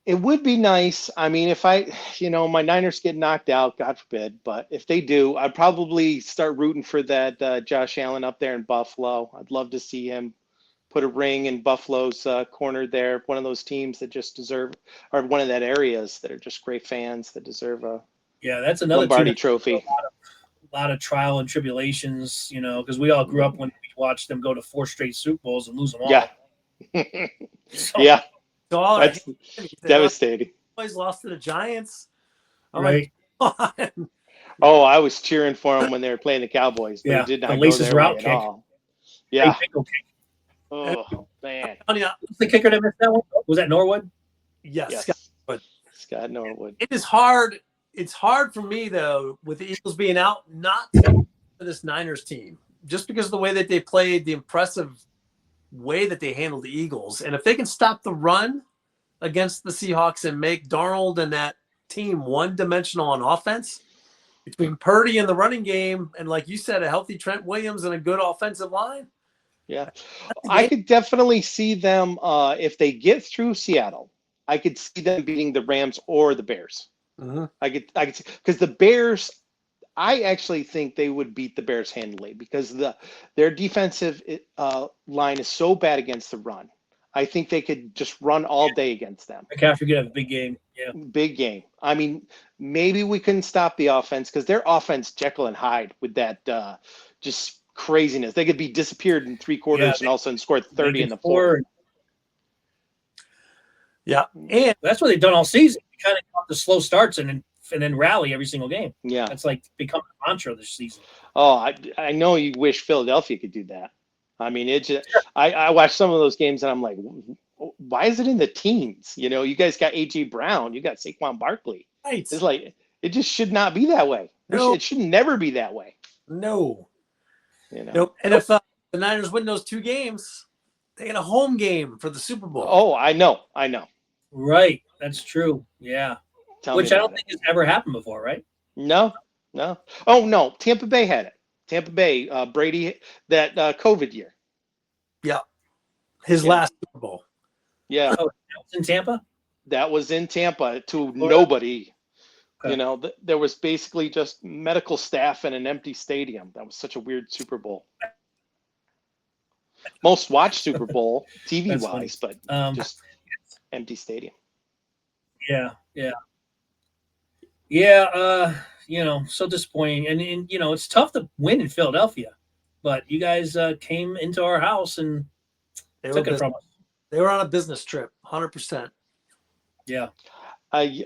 It would be nice. I mean, if my Niners get knocked out, God forbid, but if they do, I'd probably start rooting for that Josh Allen up there in Buffalo. I'd love to see him put a ring in Buffalo's corner there. One of those teams that just deserve, or one of that areas that are just great fans that deserve that's another Lombardi trophy. A lot of trial and tribulations, because we all grew up when we watched them go to 4 straight Super Bowls and lose them all. Yeah. So that's devastating. Always lost to the Giants. Right. Oh, I was cheering for them when they were playing the Cowboys. They did not go their way at all. Yeah. Oh, man. What's the kicker that missed that one? Was that Norwood? Yes. Scott Norwood. It is hard. It's hard for me, though, with the Eagles being out, not to for this Niners team, just because of the way that they played, the impressive way that they handled the Eagles. And if they can stop the run against the Seahawks and make Darnold and that team one-dimensional on offense, between Purdy and the running game, and like you said, a healthy Trent Williams and a good offensive line. Yeah, I could definitely see them if they get through Seattle I could see them beating the Rams or the Bears. Mhm. I could see, because the Bears, I actually think they would beat the Bears handily because their defensive line is so bad against the run. I think they could just run all day against them. McCaffrey could have a big game. Yeah. Big game. I mean, maybe we couldn't stop the offense because their offense, Jekyll and Hyde, with that just craziness. They could be disappeared in 3 quarters and all of a sudden scored 30 in the fourth. Yeah, and That's what they've done all season. Kind of got the slow starts and then rally every single game. Yeah. That's like become a mantra this season. Oh, I know you wish Philadelphia could do that. I mean, I watched some of those games and I'm like, why is it in the teens? You know, you guys got AJ Brown, you got Saquon Barkley. right. It's like it just should not be that way. No. It should never be that way. No. You know. Nope. And if the Niners win those 2 games, they get a home game for the Super Bowl. Oh, I know. Right. That's true. Yeah. Tell Which me I don't about think has ever happened before, right? it. No. Oh no, Tampa Bay had it. Tampa Bay, Brady, that COVID year. Yeah. His Yeah. last Super Bowl. Yeah, Oh, that was in Tampa? that was in Tampa to nobody. Okay. You know, there was basically just medical staff and an empty stadium. That was such a weird Super Bowl. Most watched Super Bowl TV That's wise, but just empty stadium. Yeah. Yeah, so disappointing. And it's tough to win in Philadelphia. But you guys came into our house and They took were, it from us. they were on a business trip, 100%. Yeah.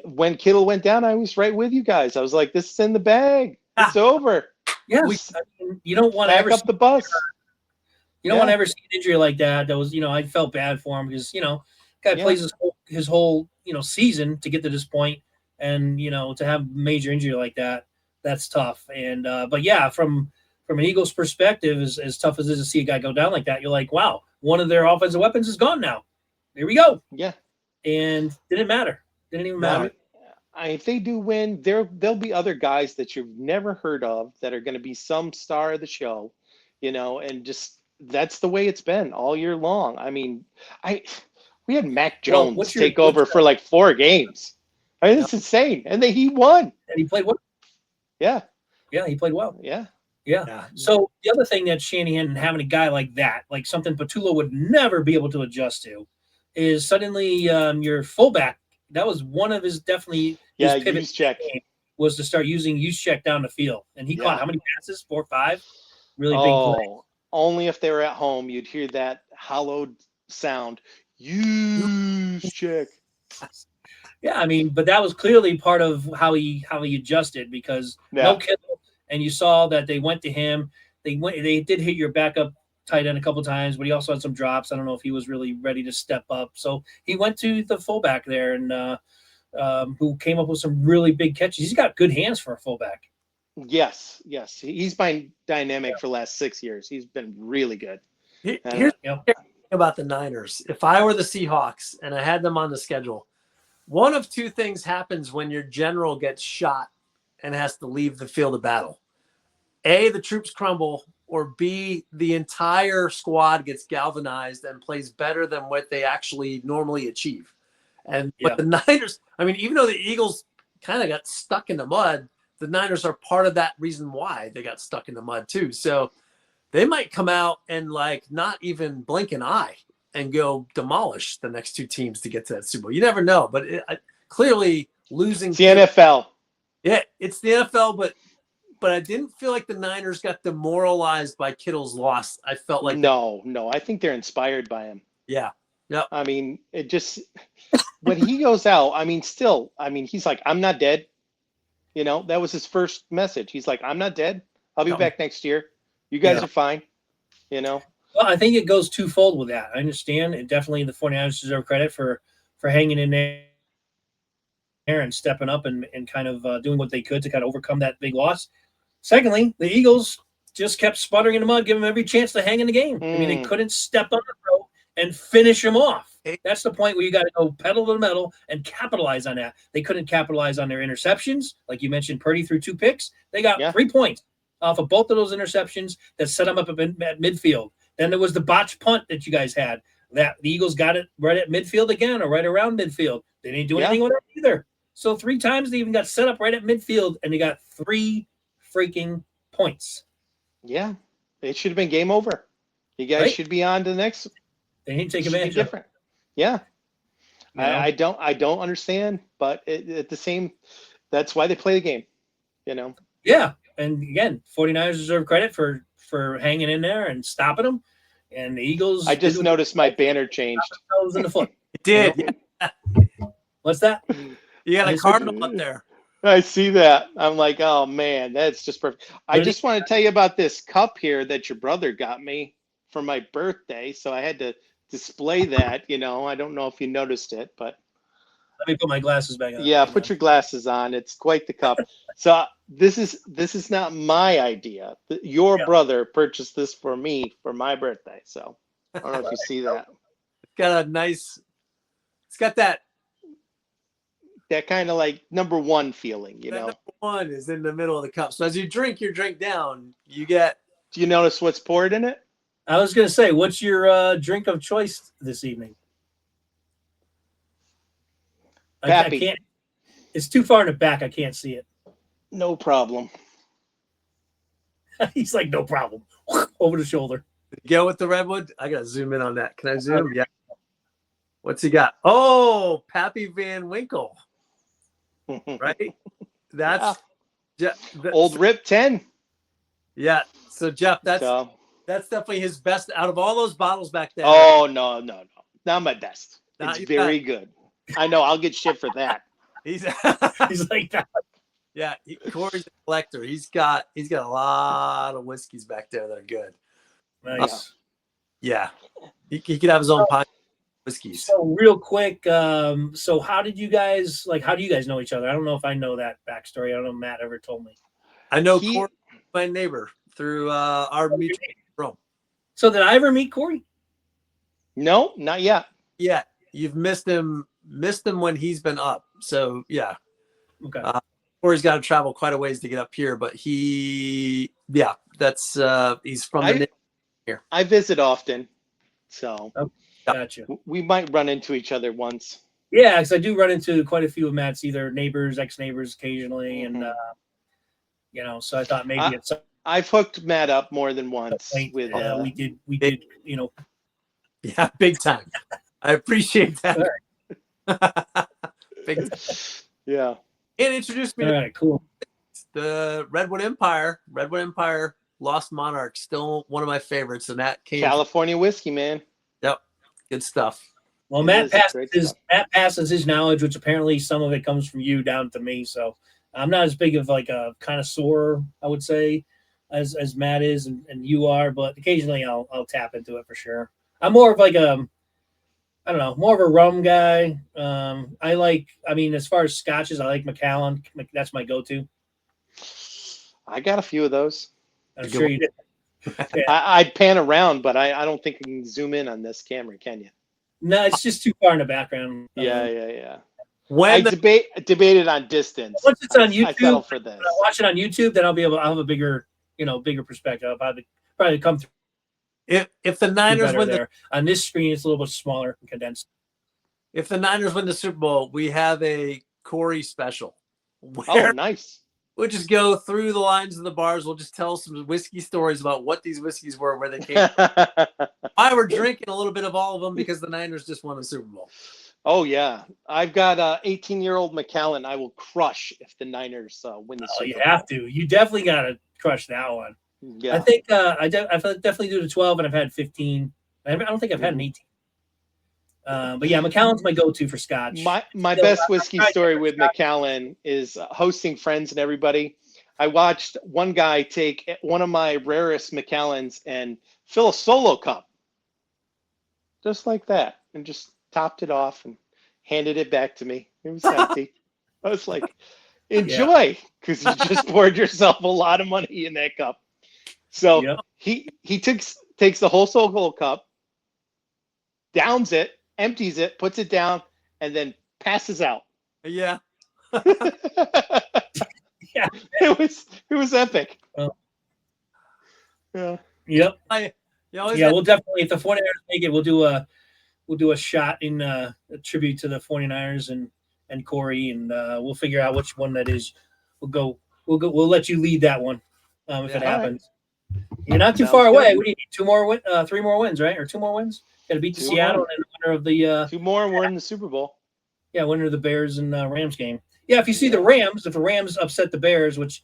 When Kittle went down, I was right with you guys. I was like, "This is in the bag. It's over." Yeah. You don't want to Back ever up the bus. You don't want to ever see an injury like that. That was, I felt bad for him because, guy plays his whole, season to get to this point, and to have major injury like that, that's tough. And but yeah, from an Eagles perspective, as tough as it is to see a guy go down like that, you're like, wow, one of their offensive weapons is gone now. Here we go. Yeah. And didn't matter. Didn't even matter. If they do win, there'll be other guys that you've never heard of that are going to be some star of the show, and just that's the way it's been all year long. I mean, we had Mac Jones take over for like 4 games. I mean, it's insane, and he won. And he played well. Yeah. Yeah, he played well. Yeah. Yeah. So the other thing that Shanahan having a guy like that, like something Patullo would never be able to adjust to, is suddenly your fullback. That was one of his definitely his pivot check was to start using use check down the field, and he caught how many passes? 4 or 5. Really big play. Only if they were at home, you'd hear that hollowed sound. Use check. Yeah, I mean, but that was clearly part of how he adjusted because no Kittle, and you saw that they went to him. They did hit your backup tight end a couple times, but he also had some drops. I don't know if he was really ready to step up. So he went to the fullback there, and who came up with some really big catches. He's got good hands for a fullback. Yes. He's been dynamic for the last 6 years. He's been really good. Here's the thing about the Niners. If I were the Seahawks and I had them on the schedule, one of 2 things happens when your general gets shot and has to leave the field of battle. A, the troops crumble, or B, the entire squad gets galvanized and plays better than what they actually normally achieve. But the Niners, I mean, even though the Eagles kind of got stuck in the mud, the Niners are part of that reason why they got stuck in the mud too. So they might come out and not even blink an eye and go demolish the next 2 teams to get to that Super Bowl. You never know, but clearly losing. It's the NFL. Yeah, it's the NFL, but I didn't feel like the Niners got demoralized by Kittle's loss. I felt like no. I think they're inspired by him. Yeah. I mean, it just when he goes out. I mean, he's like, I'm not dead. That was his first message. He's like, I'm not dead. I'll be back next year. You guys are fine. Well, I think it goes twofold with that. I understand, and definitely the 49ers deserve credit for hanging in there and stepping up and kind of doing what they could to kind of overcome that big loss. Secondly, the Eagles just kept sputtering in the mud, giving them every chance to hang in the game. I mean, they couldn't step on the throat and finish them off. That's the point where you got to go pedal to the metal and capitalize on that. They couldn't capitalize on their interceptions. Like you mentioned, Purdy threw 2 picks. They got 3 points off of both of those interceptions that set them up at midfield. Then there was the botched punt that you guys had. that the Eagles got it right at midfield again, or right around midfield. They didn't do anything with it either. So 3 times they even got set up right at midfield, and they got 3 freaking points. Yeah, it should have been game over. You guys Right? should be on to the next. They didn't take It should be advantage of it. different. Yeah, You know? I don't understand, but at the same, that's why they play the game. You know. Yeah, and again, 49ers deserve credit for hanging in there and stopping them. And the Eagles. I just noticed my banner changed. Themselves in the foot. It did. You know? Yeah. What's that? You got a It's- cardinal up there. I see that. I'm like, oh man, that's just perfect. I Really? just want to tell you about this cup here that your brother got me for my birthday. So I had to display that. You know, I don't know if you noticed it, but Let me put my glasses back on. yeah, put your glasses on. It's quite the cup. So this is not my idea. Your Yeah. brother purchased this for me for my birthday. So I don't know if you see that. It's got a nice. It's got that. That kind of like number 1 feeling, you That know. number 1 is in the middle of the cup. So as you drink your drink down, you get. Do you notice what's poured in it? I was gonna say, what's your drink of choice this evening? I Pappy. can't. It's too far in the back. I can't see it. No problem. He's like, no problem. Over the shoulder. Go with the redwood. I gotta zoom in on that. Can I zoom? Yeah. What's he got? Oh, Pappy Van Winkle. Right. That's Old Rip 10. Yeah. So Jeff, that's So, definitely his best out of all those bottles back there. oh no, not my best. Not It's your very good. I know. I'll get shit for that. He's He's like that. yeah. Corey's a collector. He's got a lot of whiskeys back there that are good. Nice. Yeah. He could have his own pot whiskeys. So real quick, so how do you guys know each other? I don't know if I know that backstory. I don't know if Matt ever told me. I know He- Corey, my neighbor, through our mutual room. So did I ever meet Corey? No, not yet. Yeah, you've missed him when he's been up. So yeah, Okay. Corey's got to travel quite a ways to get up here, but he's from the here. I visit often, so Gotcha. we might run into each other once. Yeah, because I do run into quite a few of Matt's either neighbors, ex-neighbors occasionally, and so I thought maybe at some I've hooked Matt up more than once point with. we did, Yeah, big time. I appreciate that. Big time. Yeah. And introduce me all to right, cool. the Redwood Empire. Redwood Empire Lost Monarch, still one of my favorites, and that came. California whiskey, man. Yep, good stuff. Well, It Matt is passes great his stuff. Matt passes his knowledge, which apparently some of it comes from you down to me. So I'm not as big of like a connoisseur, I would say, as Matt is and you are, but occasionally I'll tap into it for sure. I'm more of like I don't know, more of a rum guy. As far as scotches, I like Macallan. That's my go-to. I got a few of those. I'm Good sure one. you did. I'd pan around, but I don't think you can zoom in on this camera, can you? No, it's just too far in the background. Yeah. When I the, debated on distance. Once it's on I YouTube, settle for this. when I watch it on YouTube, then I'll have a bigger perspective. I'll probably come through if the Niners better win there. On this screen, it's a little bit smaller and condensed. if the Niners win the Super Bowl, we have a Corey special Oh, where nice. we'll just go through the lines of the bars. We'll just tell some whiskey stories about what these whiskeys were, where they came from. Why we're drinking a little bit of all of them because the Niners just won the Super Bowl. Oh yeah, I've got a 18-year-old Macallan. I will crush if the Niners win the Oh, Super you Bowl. have to. You definitely got to crush that one. Yeah. I think I definitely do the 12, and I've had 15. I don't think I've had an 18. But yeah, Macallan's my go-to for Scotch. My Still, best I've whiskey tried story different with Scotch. Macallan is hosting friends and everybody. I watched one guy take one of my rarest Macallans and fill a solo cup, just like that, and just topped it off and handed it back to me. It was empty. I was like, enjoy, because you just poured yourself a lot of money in that cup. So Yep. he takes the whole solo cup, downs it, empties it, puts it down, and then passes out. Yeah. Yeah. It was epic. Oh. Yeah. Yep. You always Yeah, have- we'll definitely, if the 49ers make it, we'll do a we'll do a shot in a tribute to the 49ers and Corey, and we'll figure out which one that is. We'll let you lead that one if it happens. You're not too far away. What do you need? 3 more wins, right? Or 2 more wins? Got to beat the Seattle and winner of the 2 more and we're in the Super Bowl. Yeah, winner of the Bears and Rams game. Yeah, if you see the Rams, if the Rams upset the Bears, which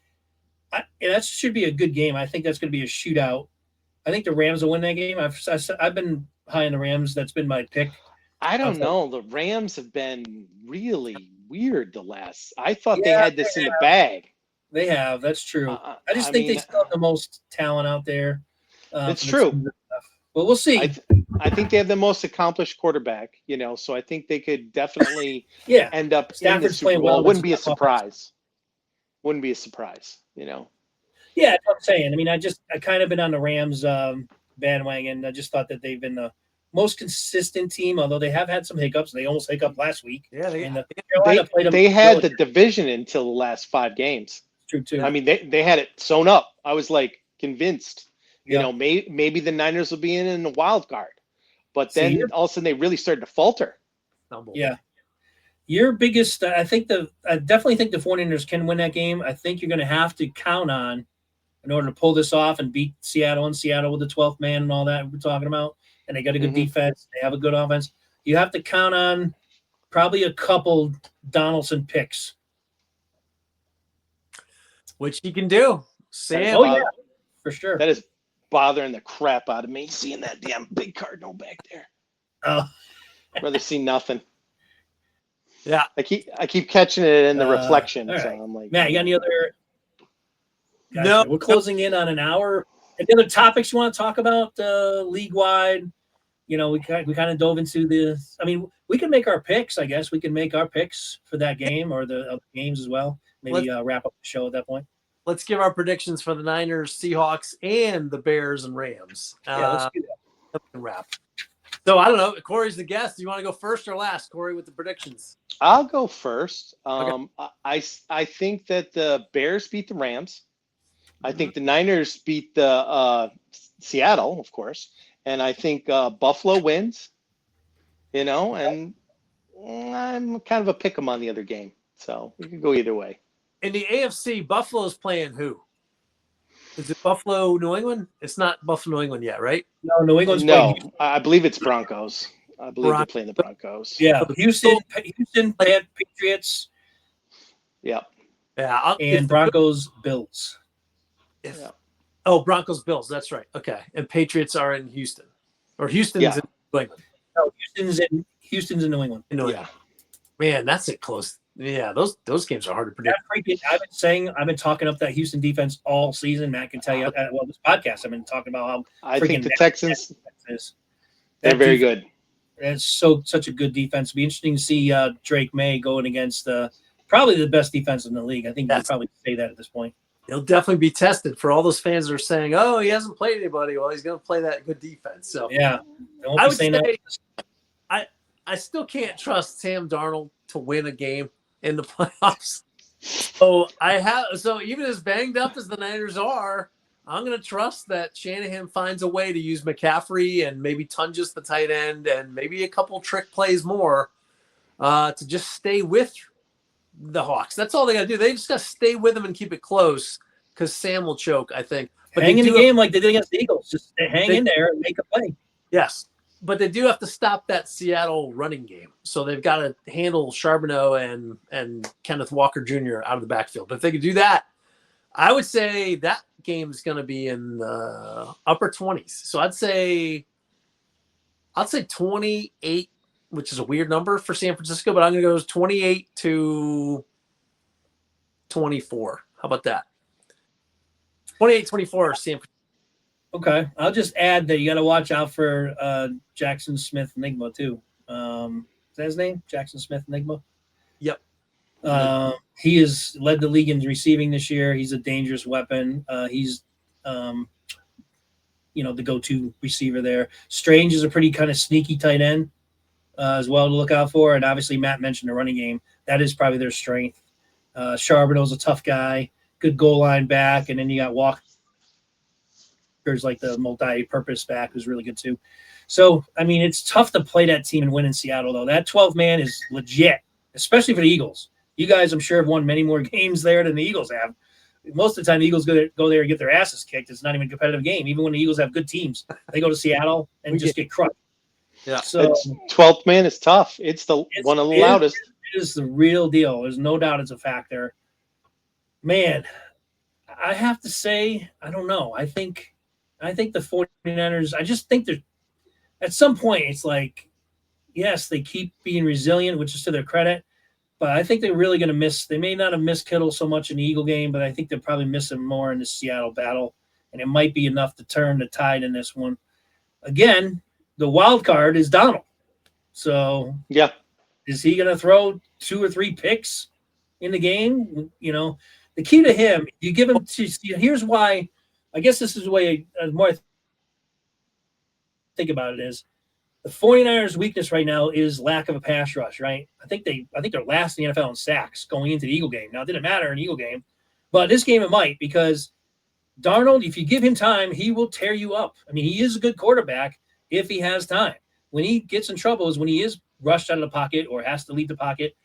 that should be a good game. I think that's going to be a shootout. I think the Rams will win that game. I've been high on the Rams. That's been my pick. I don't know. The Rams have been really weird the last. I thought they had this in the bag. They have. That's true. I just think they still have the most talent out there. It's true. But we'll see. I think they have the most accomplished quarterback, so I think they could definitely end up in the Super Bowl. Wouldn't be a surprise. Wouldn't be a surprise, Yeah, that's what I'm saying. I mean, I kind of been on the Rams bandwagon. I just thought that they've been the most consistent team, although they have had some hiccups. They almost hiccuped last week. Yeah, they had the division until the last 5 games. True, too. I mean, they had it sewn up. I was like convinced. Maybe the Niners will be in the wild card, but then all of a sudden they really started to falter. Yeah, your biggest. I definitely think the 49ers can win that game. I think you're going to have to count on in order to pull this off and beat Seattle with the 12th man and all that we're talking about. And they got a good defense. They have a good offense. You have to count on probably a couple Donaldson picks, which he can do. Sam, for sure. That is bothering the crap out of me seeing that damn big Cardinal back there. Oh, rather see nothing. Yeah, I keep catching it in the reflection. Right. So I'm like, Matt, you got any other? Gotcha. No, we're closing in on an hour. Any other topics you want to talk about league wide? We kind of dove into this. I mean, we can make our picks. I guess we can make our picks for that game or the other games as well. Maybe wrap up the show at that point. Let's give our predictions for the Niners, Seahawks, and the Bears and Rams. Let's do that. Wrap. So I don't know. Corey's the guest. Do you want to go first or last, Corey, with the predictions? I'll go first. Okay. I think that the Bears beat the Rams. I think the Niners beat the Seattle, of course, and I think Buffalo wins. And I'm kind of a pick 'em on the other game, so we can go either way. In the AFC, Buffalo's playing who? Is it Buffalo, New England? It's not Buffalo, New England yet, right? No, New England's No, playing. I believe it's Broncos. I believe they're playing the Broncos. Yeah, Houston, Patriots. Yeah. Yeah. And Broncos, Bills. Oh, Broncos, Bills. That's right. Okay. And Patriots are in Houston. Or Houston's in New England. No, Houston's in New England. Yeah. Man, that's it close. Yeah, those games are hard to predict. I've been talking up that Houston defense all season. Matt can tell you. This podcast I've been talking about how I think the Texans is. They're very good. It's such a good defense. It'll be interesting to see Drake May going against probably the best defense in the league. I think you probably say that at this point. He'll definitely be tested for all those fans that are saying, "Oh, he hasn't played anybody." Well, he's going to play that good defense. So yeah, I would say I still can't trust Sam Darnold to win a game in the playoffs. So even as banged up as the Niners are, I'm going to trust that Shanahan finds a way to use McCaffrey and maybe Tungus, the tight end, and maybe a couple trick plays more to just stay with the Hawks. That's all they got to do. They just got to stay with them and keep it close because Sam will choke, I think. But hang in the game like they did against the Eagles. Just hang in there and make a play. Yes. But they do have to stop that Seattle running game. So they've got to handle Charbonneau and Kenneth Walker Jr. out of the backfield. But if they could do that, I would say that game is going to be in the upper 20s. So I'd say 28, which is a weird number for San Francisco, but I'm going to go 28-24. How about that? 28-24 San Francisco. Okay, I'll just add that you got to watch out for Jackson Smith Enigma too. Is that his name? Jackson Smith Enigma? Yep. He has led the league in receiving this year. He's a dangerous weapon. He's the go-to receiver there. Strange is a pretty kind of sneaky tight end as well to look out for. And obviously Matt mentioned the running game. That is probably their strength. Charbonneau's a tough guy, good goal line back. And then you got Walker's like the multi-purpose back who's really good too. So, I mean, it's tough to play that team and win in Seattle, though. That 12 man is legit, especially for the Eagles. You guys, I'm sure, have won many more games there than the Eagles have. Most of the time, the Eagles go there and get their asses kicked. It's not even a competitive game. Even when the Eagles have good teams, they go to Seattle and just get crushed. Yeah. So, 12th man is tough. It's one of the loudest. It is the real deal. There's no doubt it's a factor. Man, I have to say, I don't know. I think the 49ers, I just think they're at some point it's like, yes, they keep being resilient, which is to their credit, but I think they're really going to miss. They may not have missed Kittle so much in the Eagle game, but I think they'll probably miss him more in the Seattle battle, and it might be enough to turn the tide in this one. Again, the wild card is Donald. So, yeah, is he going to throw 2 or 3 picks in the game? You know, the key to him, you give him to. Here's why. I guess this is the way more I think about it is the 49ers' weakness right now is lack of a pass rush, right? I think they're last in the NFL in sacks going into the Eagle game. Now, it didn't matter in the Eagle game, but this game it might because Darnold, if you give him time, he will tear you up. I mean, he is a good quarterback if he has time. When he gets in trouble is when he is rushed out of the pocket or has to leave the pocket.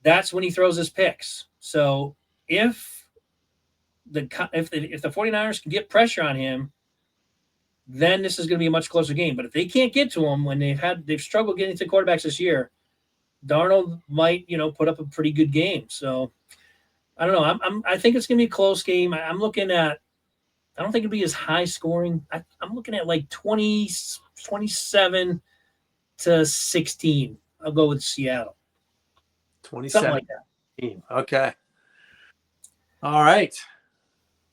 That's when he throws his picks. So if the 49ers can get pressure on him, then this is going to be a much closer game. But if they can't get to him when they've struggled getting to quarterbacks this year, Darnold might, put up a pretty good game. So I don't know. I think it's going to be a close game. I'm looking at, I don't think it'll be as high scoring. I'm looking at like 27 to 16. I'll go with Seattle. 27. Something like that. Okay. All right.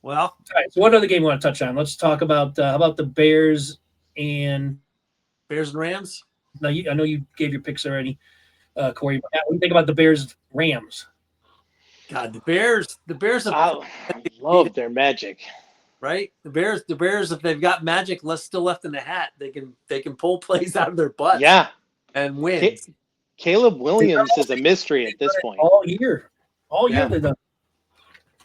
Well, all right. So what other game you want to touch on? Let's talk about how about the Bears and Rams. Now, I know you gave your picks already, Corey. What do you think about the Bears Rams? God, the Bears. I love their magic. Right, the Bears. If they've got magic still left in the hat, they can pull plays out of their butts. Yeah, and win. Caleb Williams is a mystery at this point. All year they've done.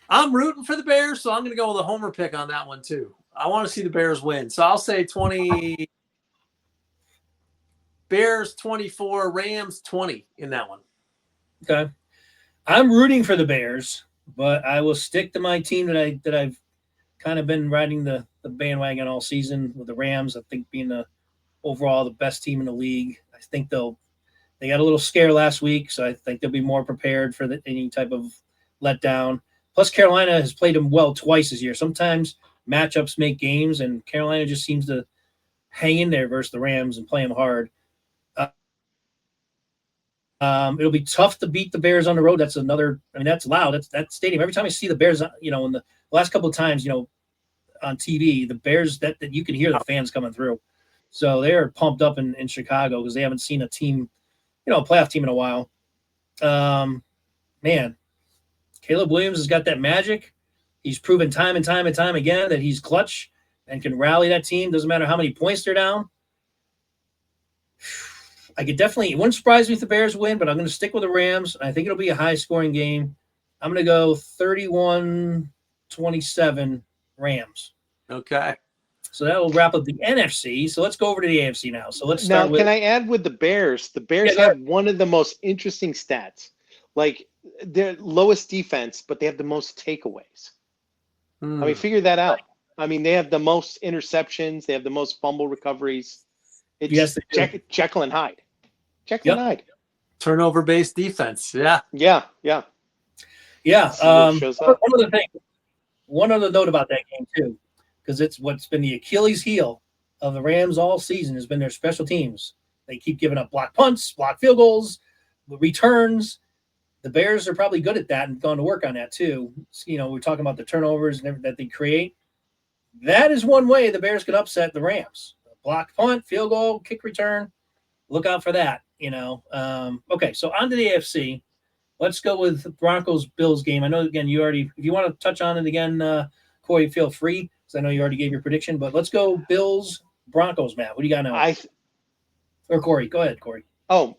I'm rooting for the Bears, so I'm going to go with a homer pick on that one too. I want to see the Bears win, so I'll say 20. Bears 24, Rams 20 in that one. Okay, I'm rooting for the Bears, but I will stick to my team that I've kind of been riding the bandwagon all season with the Rams. I think being overall the best team in the league. I think they got a little scare last week, so I think they'll be more prepared for any type of letdown. Plus, Carolina has played them well twice this year. Sometimes matchups make games, and Carolina just seems to hang in there versus the Rams and play them hard. It'll be tough to beat the Bears on the road. That's another. I mean, that's loud. That stadium. Every time I see the Bears, in the last couple of times, on TV, the Bears that you can hear the fans coming through. So they're pumped up in Chicago because they haven't seen a team, a playoff team in a while. Man, Caleb Williams has got that magic. He's proven time and time again that he's clutch and can rally that team. Doesn't matter how many points they're down. It wouldn't surprise me if the Bears win, but I'm going to stick with the Rams. I think it'll be a high-scoring game. I'm going to go 31-27 Rams. Okay. So that will wrap up the NFC. So let's go over to the AFC now. So let's start with. Can I add with the Bears? The Bears have one of the most interesting stats. Like, their lowest defense, but they have the most takeaways. I mean, figure that out. I mean, they have the most interceptions. They have the most fumble recoveries. It's Jekyll and Hyde. Hyde. Turnover-based defense. Yeah. Yeah. One other note about that game too, because it's what's been the Achilles heel of the Rams all season has been their special teams. They keep giving up block punts, block field goals, returns. The Bears are probably good at that and gone to work on that too. We're talking about the turnovers and everything that they create. That is one way the Bears could upset the Rams. Block punt, field goal, kick return. Look out for that, Okay, so on to the AFC. Let's go with Broncos-Bills game. I know, again, if you want to touch on it again, Corey, feel free, because I know you already gave your prediction. But let's go Bills-Broncos, Matt. What do you got now? Or Corey. Go ahead, Corey. Oh,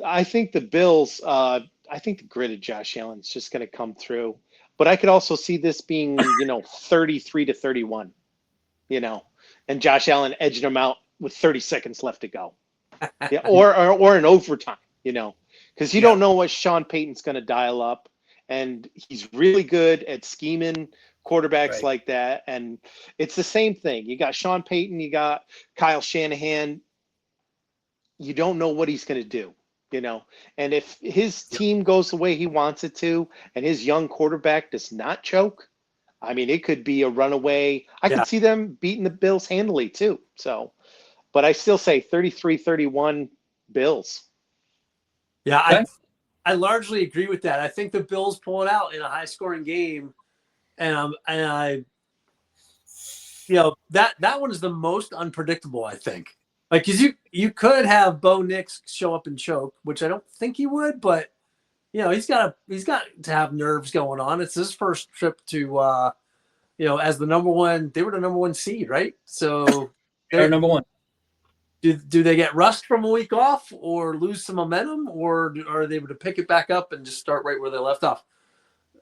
I think the Bills, I think the grit of Josh Allen is just going to come through. But I could also see this being, 33-31, and Josh Allen edging them out with 30 seconds left to go. Yeah, or in overtime, because you don't know what Sean Payton's going to dial up, and he's really good at scheming quarterbacks like that. And it's the same thing. You got Sean Payton, you got Kyle Shanahan. You don't know what he's going to do, And if his team goes the way he wants it to, and his young quarterback does not choke, I mean, it could be a runaway. I could see them beating the Bills handily too. So, but I still say 33-31 Bills. Yeah, I largely agree with that. I think the Bills pull it out in a high-scoring game, and I, that one is the most unpredictable. I think, like, because you could have Bo Nix show up and choke, which I don't think he would, but he's got to have nerves going on. It's his first trip to, as the number one. They were the number one seed, right? So they're number one. Do they get rust from a week off or lose some momentum, or are they able to pick it back up and just start right where they left off?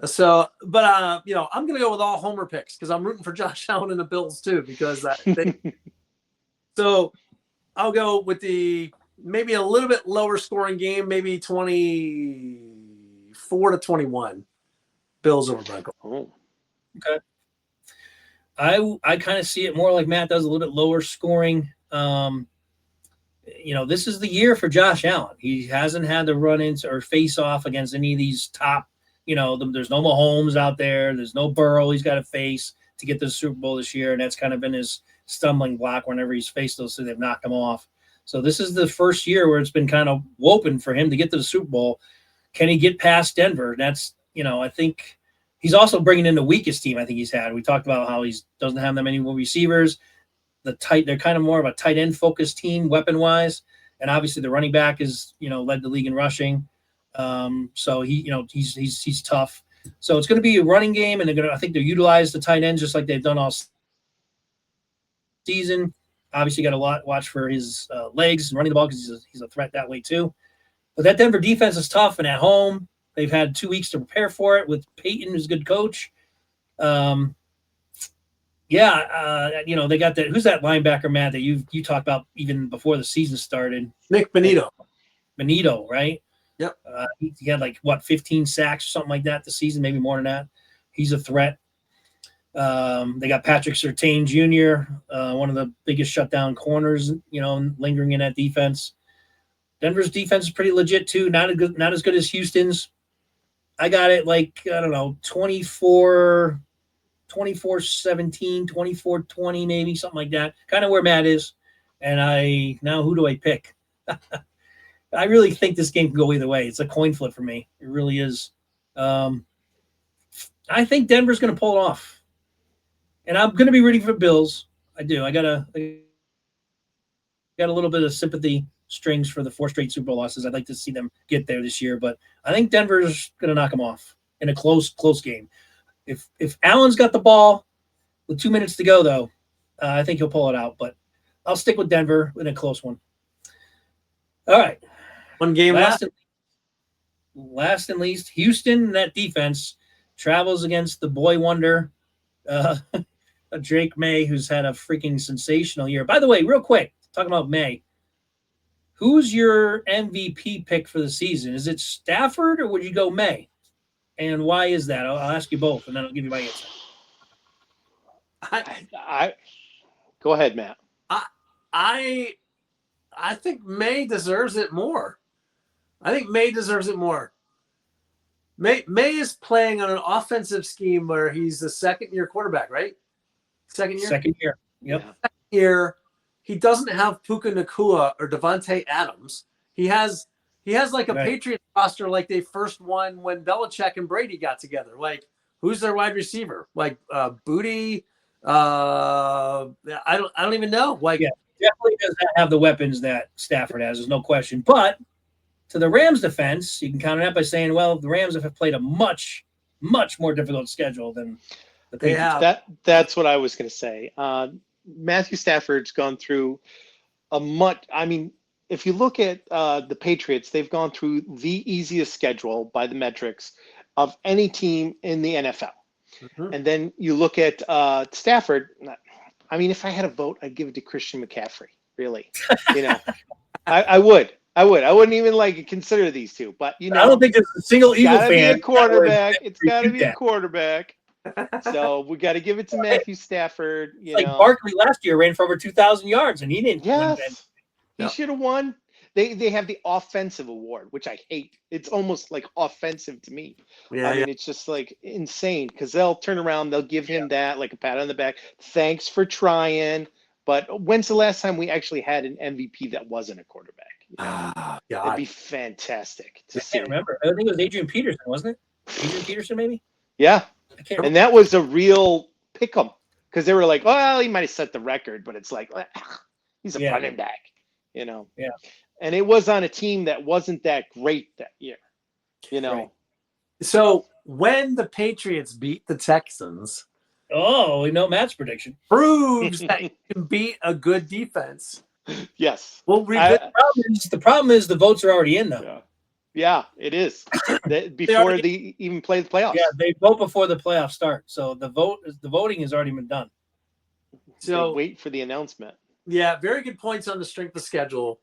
So, but I'm going to go with all homer picks because I'm rooting for Josh Allen and the Bills too, because so I'll go with maybe a little bit lower scoring game, maybe 24-21 Bills over Broncos. Oh, okay. I kind of see it more like Matt does, a little bit lower scoring. This is the year for Josh Allen. He hasn't had to run into or face off against any of these top, there's no Mahomes out there. There's no Burrow he's got to face to get to the Super Bowl this year. And that's kind of been his stumbling block whenever he's faced those, so they've knocked him off. So this is the first year where it's been kind of open for him to get to the Super Bowl. Can he get past Denver? That's, I think he's also bringing in the weakest team I think he's had. We talked about how he doesn't have that many receivers. They're kind of more of a tight end focused team weapon wise, and obviously the running back is led the league in rushing. So he's tough. So it's going to be a running game, and I think they'll utilize the tight ends just like they've done all season. Obviously, got to watch for his legs and running the ball because he's a threat that way too. But that Denver defense is tough, and at home they've had 2 weeks to prepare for it with Peyton, who's a good coach. They got that. Who's that linebacker, Matt, that you talked about even before the season started? Nick Benito. Benito, right? Yep. He had 15 sacks or something like that this season, maybe more than that. He's a threat. They got Patrick Surtain Jr., one of the biggest shutdown corners, lingering in that defense. Denver's defense is pretty legit too. Not as good as Houston's. I got it 24-17, 24-20, maybe something like that. Kind of where Matt is. And who do I pick? I really think this game can go either way. It's a coin flip for me. It really is. I think Denver's going to pull it off. And I'm going to be rooting for Bills. I do. I got a little bit of sympathy strings for the 4 straight Super Bowl losses. I'd like to see them get there this year, but I think Denver's going to knock them off in a close game. If Allen's got the ball with 2 minutes to go, though, I think he'll pull it out. But I'll stick with Denver in a close one. All right. One game left. Last and least, Houston, that defense travels against the boy wonder, Drake May, who's had a freaking sensational year. By the way, real quick, talking about May, who's your MVP pick for the season? Is it Stafford or would you go May? And why is that? I'll ask you both, and then I'll give you my answer. I go ahead, Matt. I think May deserves it more. May is playing on an offensive scheme where he's a second-year quarterback, right? Second year. Yep. Second year. He doesn't have Puka Nacua or Devontae Adams. He has a Patriot roster like they first won when Belichick and Brady got together. Who's their wide receiver? Booty. I don't even know. Definitely does not have the weapons that Stafford has. There's no question. But to the Rams' defense, you can counter that by saying, well, the Rams have played a much, much more difficult schedule than the Patriots. That's what I was going to say. Matthew Stafford's gone through if you look at the Patriots, they've gone through the easiest schedule by the metrics of any team in the NFL. Mm-hmm. And then you look at Stafford. If I had a vote, I'd give it to Christian McCaffrey, really. You know, I would. I wouldn't even like consider these two, but you know, I don't think there's a single Eagle gotta be fan a quarterback. It's that would gotta do be a that. quarterback. So we got to give it to Matthew Stafford. You Like know, Barkley last year ran for over 2,000 yards, and he didn't win. yes, he Yep. should have won. They have the offensive award, which I hate. It's almost like offensive to me. Yeah, I mean, it's just like insane because they'll turn around, they'll give him that like a pat on the back. Thanks for trying. But when's the last time we actually had an MVP that wasn't a quarterback? You know? Ah, That'd God. be fantastic to I see. can't remember. I think it was Adrian Peterson, wasn't it? Adrian Peterson, maybe? Yeah, I can't remember. and that was a real pick 'em because they were like, well, he might have set the record, but it's like he's a Yeah. running back, you know. Yeah. And it was on a team that wasn't that great that year, you know. Right. So when the Patriots beat the Texans, Oh, we know Matt's prediction. proves that you can beat a good defense. Yes. We'll revisit. The problem is the votes are already in, though. Yeah, it is. Before already- they even play the playoffs. Yeah, they vote before the playoffs start, so the voting has already been done. So They wait for the announcement. yeah, very good points on the strength of schedule.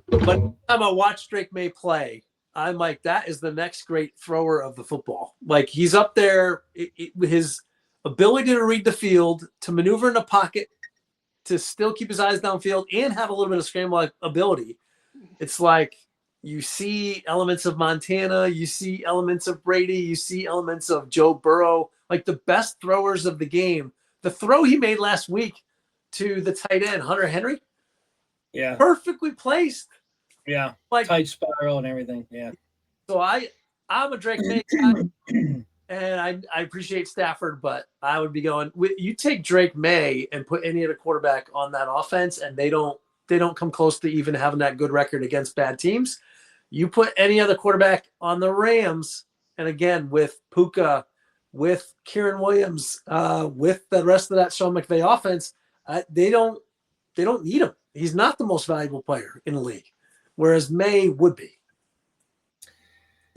But every time I watch Drake May play, I'm like, that is the next great thrower of the football. Like he's up there, his ability to read the field, to maneuver in the pocket, to still keep his eyes downfield, and have a little bit of scramble ability. It's like you see elements of Montana, you see elements of Brady, you see elements of Joe Burrow, like the best throwers of the game. The throw he made last week to the tight end, Hunter Henry, Yeah, perfectly placed. yeah, Like tight spiral and everything. Yeah, so, I'm a Drake May guy, and I appreciate Stafford, but I would be going. You take Drake May and put any other quarterback on that offense, and they don't come close to even having that good record against bad teams. You put any other quarterback on the Rams, and again with Puka, with Kieran Williams, with the rest of that Sean McVay offense, they don't need him. He's not the most valuable player in the league, whereas May would be.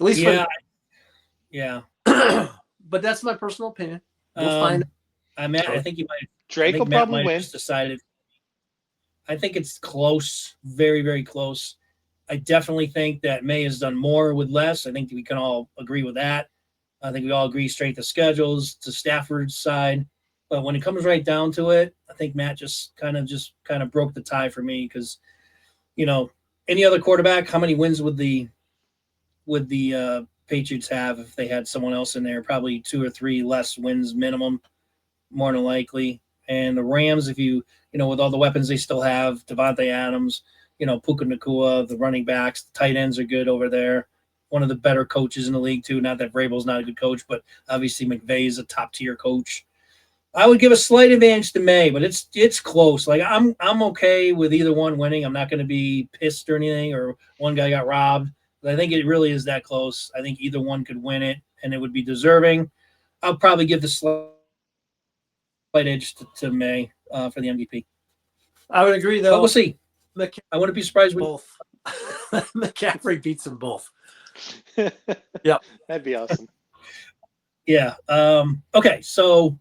At least, yeah. but that's my personal opinion. We'll find. I think you might. Drake will Matt probably might have win. just decided. I think it's close, very, very close. I definitely think that May has done more with less. I think we can all agree with that. I think we all agree strength of schedules to Stafford's side. But when it comes right down to it, I think Matt just kind of broke the tie for me because, you know, any other quarterback, how many wins would the Patriots have if they had someone else in there? Probably 2 or 3 less wins minimum, more than likely. And the Rams, if you know, with all the weapons they still have, Devontae Adams, you know, Puka Nacua, the running backs, the tight ends are good over there. One of the better coaches in the league too. Not that Vrabel's not a good coach, but obviously McVay is a top tier coach. I would give a slight advantage to May, but it's close. Like I'm okay with either one winning. I'm not going to be pissed or anything, or one guy got robbed. But I think it really is that close. I think either one could win it, and it would be deserving. I'll probably give the slight edge to May for the MVP. I would agree, though. But we'll see. I wouldn't be surprised with Both. McCaffrey beats them both. Yep. That'd be awesome. Yeah. Okay. So,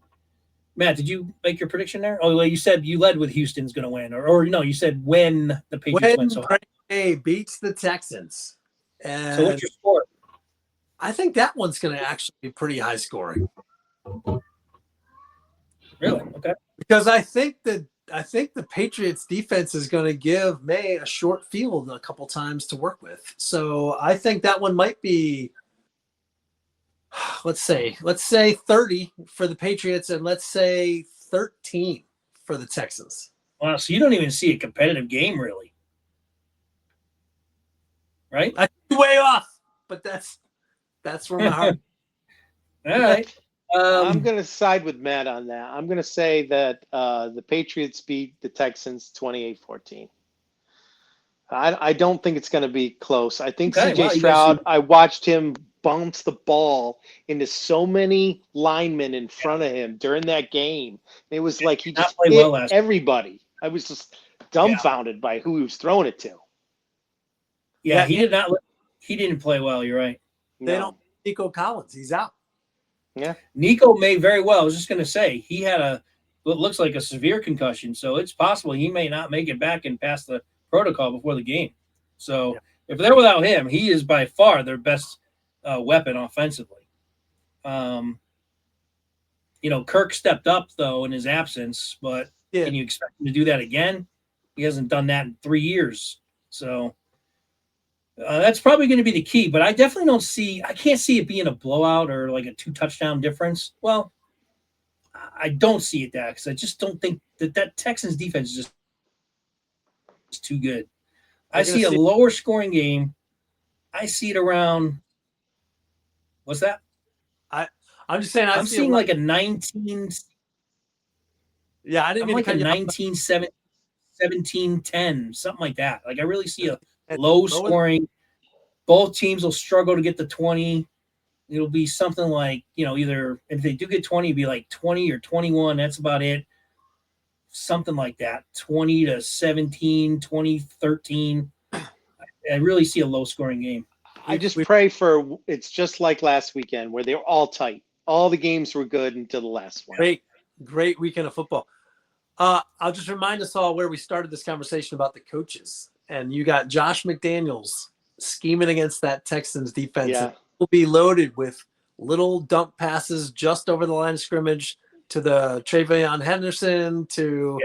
Matt, did you make your prediction there? Oh, well, you said you led with Houston's going to win, or no, you said when the Patriots win. So Drake beats the Texans. And so what's your score? I think that one's going to actually be pretty high scoring. Really? Okay. Because I think the Patriots defense is going to give May a short field a couple times to work with. So I think that one might be, let's say 30 for the Patriots and let's say 13 for the Texans. Wow. So you don't even see a competitive game, really, right? I could be way off, but that's where my heart. All right. I'm going to side with Matt on that. I'm going to say that the Patriots beat the Texans 28-14. I don't think it's going to be close. I think Okay, CJ Stroud, I watched him bounce the ball into so many linemen in front of him during that game. It was like he just hit everybody. I was just dumbfounded by who he was throwing it to. Yeah, he didn't play well. You're right. They don't. Nico Collins, he's out. Yeah. Nico may very well. I was just going to say he had what looks like a severe concussion. So it's possible he may not make it back and pass the protocol before the game. So if they're without him, he is by far their best weapon offensively. Kirk stepped up, though, in his absence, but can you expect him to do that again? He hasn't done that in 3 years. So that's probably going to be the key. But I definitely I can't see it being a blowout or like a 2-touchdown difference. Well, I don't see it that because I just don't think that Texans defense is just too good. I see a lower scoring game. I see it around. What's that? I'm just saying. I'm seeing like a 19. Yeah, I didn't mean like to a cut you off. 17-10, something like that. Like I really see a low scoring. Both teams will struggle to get the 20. It'll be something like, either if they do get 20, it'd be like 20 or 21. That's about it. Something like that. 20-17, 20-13. I really see a low scoring game. I just pray for it's just like last weekend where they were all tight. All the games were good until the last one. Great weekend of football. I'll just remind us all where we started this conversation about the coaches. And you got Josh McDaniels scheming against that Texans defense. Yeah. Will be loaded with little dump passes just over the line of scrimmage to the Travion Henderson, to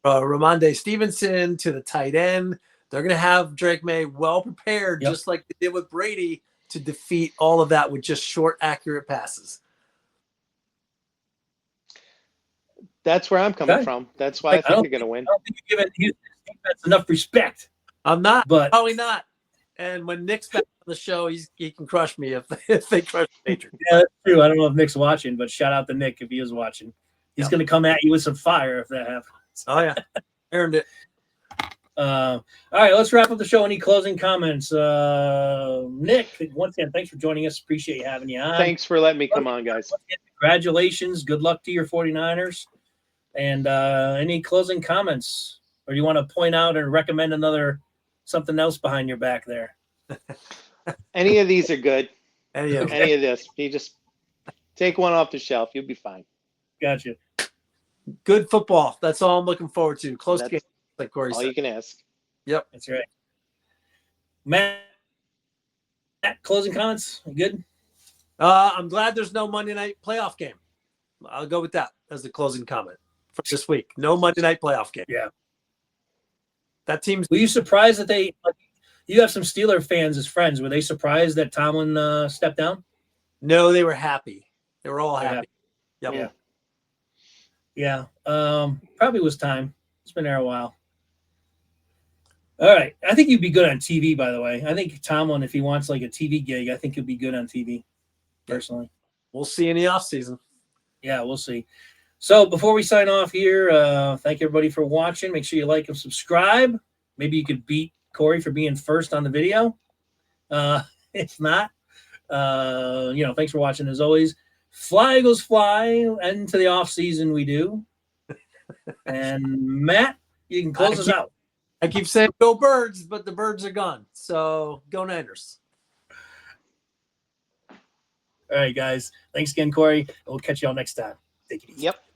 Ramondre Stevenson, to the tight end. They're going to have Drake May well prepared, just like they did with Brady, to defeat all of that with just short, accurate passes. That's where I'm coming from. That's why I think they're going to win. I don't think you're giving his defense enough respect. I'm not, but probably not. And when Nick's back on the show, he can crush me if they crush the Patriots. Yeah, that's true. I don't know if Nick's watching, but shout out to Nick if he is watching. He's going to come at you with some fire if that happens. Oh, yeah. Earned it. All right, let's wrap up the show. Any closing comments? Nick, once again, thanks for joining us. Appreciate having you on. Thanks for letting me come on, guys. Congratulations. Good luck to your 49ers. And any closing comments? Or do you want to point out and recommend something else behind your back there? Any of these are good. Any of this. You just take one off the shelf. You'll be fine. Gotcha. Good football. That's all I'm looking forward to. Close game, like Corey said. All you can ask. Yep. That's right. Matt, closing comments? Good? I'm glad there's no Monday night playoff game. I'll go with that as the closing comment for this week. No Monday night playoff game. Yeah. That team's. Were you surprised that you have some Steeler fans as friends. Were they surprised that Tomlin stepped down? No, they were happy. They were all happy. Yep. Yeah. Probably was time. It's been there a while. All right. I think you'd be good on TV, by the way. I think Tomlin, if he wants like a TV gig, I think he'll be good on TV, personally. We'll see in the offseason. Yeah, we'll see. So before we sign off here, thank everybody for watching. Make sure you like and subscribe. Maybe you could beat Corey for being first on the video. If not, thanks for watching as always. Fly, Eagles, fly. Into the off season we do. And Matt, you can close us out. I keep saying go Birds, but the Birds are gone. So go Niners. All right, guys. Thanks again, Corey. We'll catch you all next time. Take it easy. Yep.